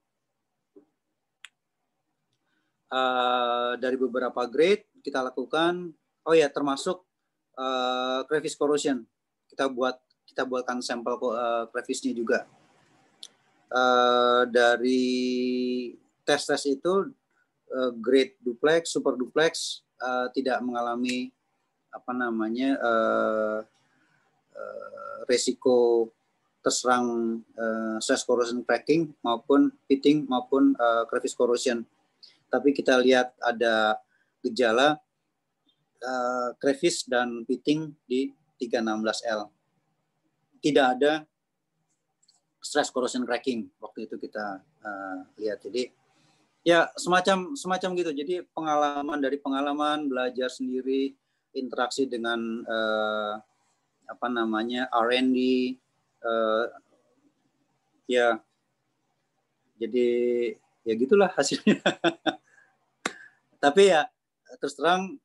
Dari beberapa grade kita lakukan, termasuk crevice corrosion. Kita buatkan sampel crevice-nya juga. Dari tes itu grade duplex, super duplex tidak mengalami resiko terserang stress corrosion cracking maupun pitting maupun crevice corrosion. Tapi kita lihat ada gejala crevice dan pitting di 316L. Tidak ada stress corrosion cracking waktu itu kita lihat. Jadi ya semacam gitu. Jadi dari pengalaman belajar sendiri, interaksi dengan R&D, ya jadi ya gitulah hasilnya. Tapi ya terus terang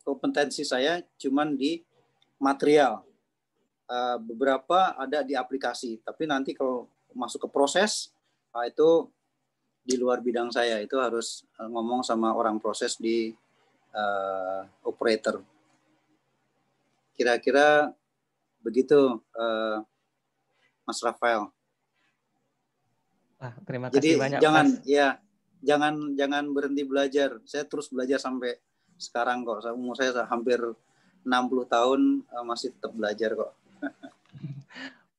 kompetensi saya cuman di material. Beberapa ada di aplikasi, tapi nanti kalau masuk ke proses itu di luar bidang saya, itu harus ngomong sama orang proses di operator. Kira-kira begitu, Mas Rafael. Terima kasih banyak, jangan Mas. Ya jangan berhenti belajar. Saya terus belajar sampai sekarang kok. Umur saya hampir 60 tahun masih tetap belajar kok.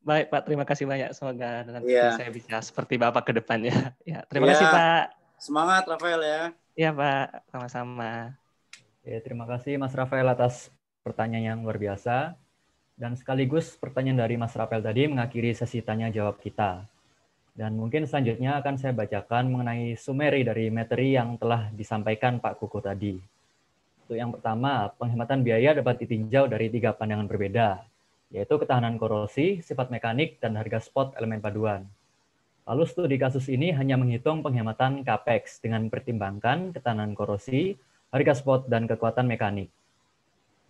Baik Pak, terima kasih banyak. Semoga nanti saya bisa seperti Bapak ke depannya. Ya, terima kasih Pak. Semangat Rafael ya. Iya Pak, sama-sama. Ya, terima kasih Mas Rafael atas pertanyaan yang luar biasa. Dan sekaligus pertanyaan dari Mas Rafael tadi mengakhiri sesi tanya jawab kita. Dan mungkin selanjutnya akan saya bacakan mengenai summary dari materi yang telah disampaikan Pak Kuku tadi. Untuk yang pertama, penghematan biaya dapat ditinjau dari 3 pandangan berbeda, yaitu ketahanan korosi, sifat mekanik, dan harga spot elemen paduan. Lalu studi kasus ini hanya menghitung penghematan CAPEX dengan mempertimbangkan ketahanan korosi, harga spot, dan kekuatan mekanik.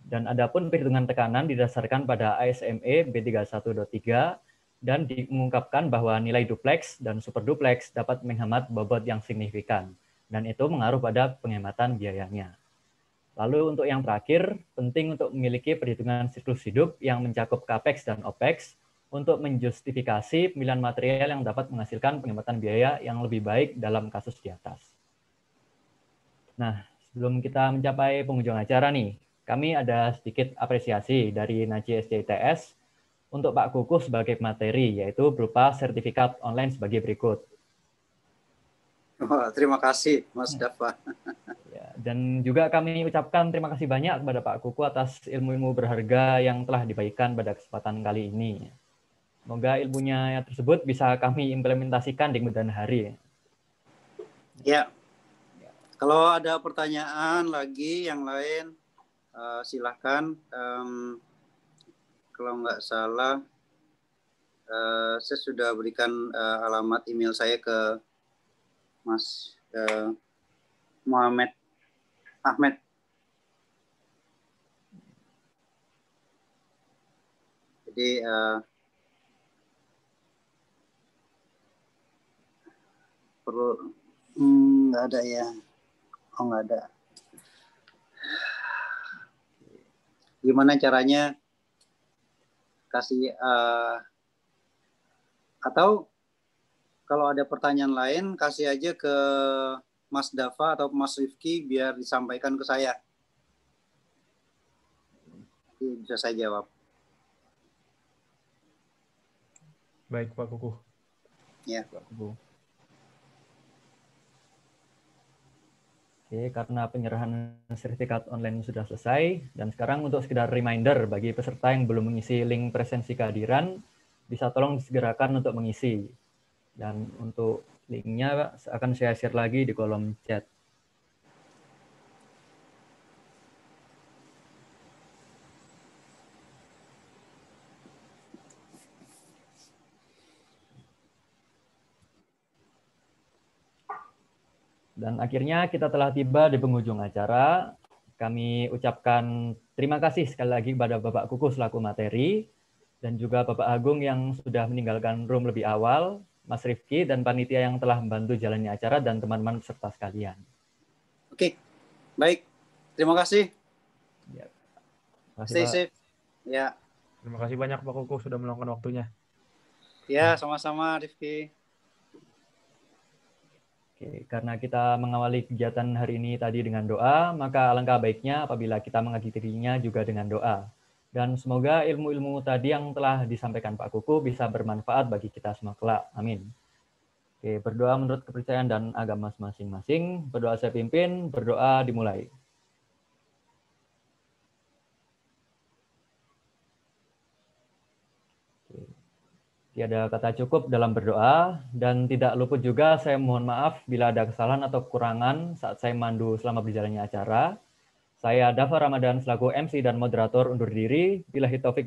Dan adapun perhitungan tekanan didasarkan pada ASME B31.3 dan mengungkapkan bahwa nilai duplex dan super duplex dapat menghemat bobot yang signifikan, dan itu mengaruh pada penghematan biayanya. Lalu untuk yang terakhir, penting untuk memiliki perhitungan siklus hidup yang mencakup capex dan opex untuk menjustifikasi pemilihan material yang dapat menghasilkan penghematan biaya yang lebih baik dalam kasus di atas. Nah, sebelum kita mencapai penghujung acara nih, kami ada sedikit apresiasi dari Naci SCITS untuk Pak Kukuh sebagai materi, yaitu berupa sertifikat online sebagai berikut. Oh, terima kasih, Mas Dafa. Ya, dan juga kami ucapkan terima kasih banyak kepada Pak Kukuh atas ilmu-ilmu berharga yang telah dibagikan pada kesempatan kali ini. Semoga ilmunya tersebut bisa kami implementasikan di kemudian hari. Ya, kalau ada pertanyaan lagi yang lain, silahkan. Kalau nggak salah, saya sudah berikan alamat email saya ke Mas Muhammad Ahmed. Jadi perlu nggak ada ya? Oh, nggak ada. Gimana caranya kasih atau kalau ada pertanyaan lain kasih aja ke Mas Dafa atau Mas Rifki biar disampaikan ke saya. Jadi bisa saya jawab. Baik, Pak Kukuh. Ya. Pak Kukuh. Oke, karena penyerahan sertifikat online sudah selesai, dan sekarang untuk sekedar reminder bagi peserta yang belum mengisi link presensi kehadiran, bisa tolong disegerakan untuk mengisi. Dan untuk linknya akan saya share lagi di kolom chat. Dan akhirnya kita telah tiba di penghujung acara. Kami ucapkan terima kasih sekali lagi kepada Bapak Kukuh selaku materi, dan juga Bapak Agung yang sudah meninggalkan room lebih awal, Mas Rifki, dan panitia yang telah membantu jalannya acara, dan teman-teman peserta sekalian. Oke, baik. Terima kasih. Ya. Terima kasih, Stay Pak. safe. Ya. Terima kasih banyak Pak Kukuh sudah meluangkan waktunya. Ya, sama-sama Rifki. Oke, karena kita mengawali kegiatan hari ini tadi dengan doa, maka alangkah baiknya apabila kita mengakhirinya juga dengan doa. Dan semoga ilmu-ilmu tadi yang telah disampaikan Pak Kukuh bisa bermanfaat bagi kita semua kelak. Amin. Oke, berdoa menurut kepercayaan dan agama masing-masing. Berdoa saya pimpin, berdoa dimulai. Tiada kata cukup dalam berdoa, dan tidak luput juga saya mohon maaf bila ada kesalahan atau kekurangan saat saya memandu selama berjalannya acara. Saya Dafa Ramadan selaku MC dan moderator undur diri. Billahi taufik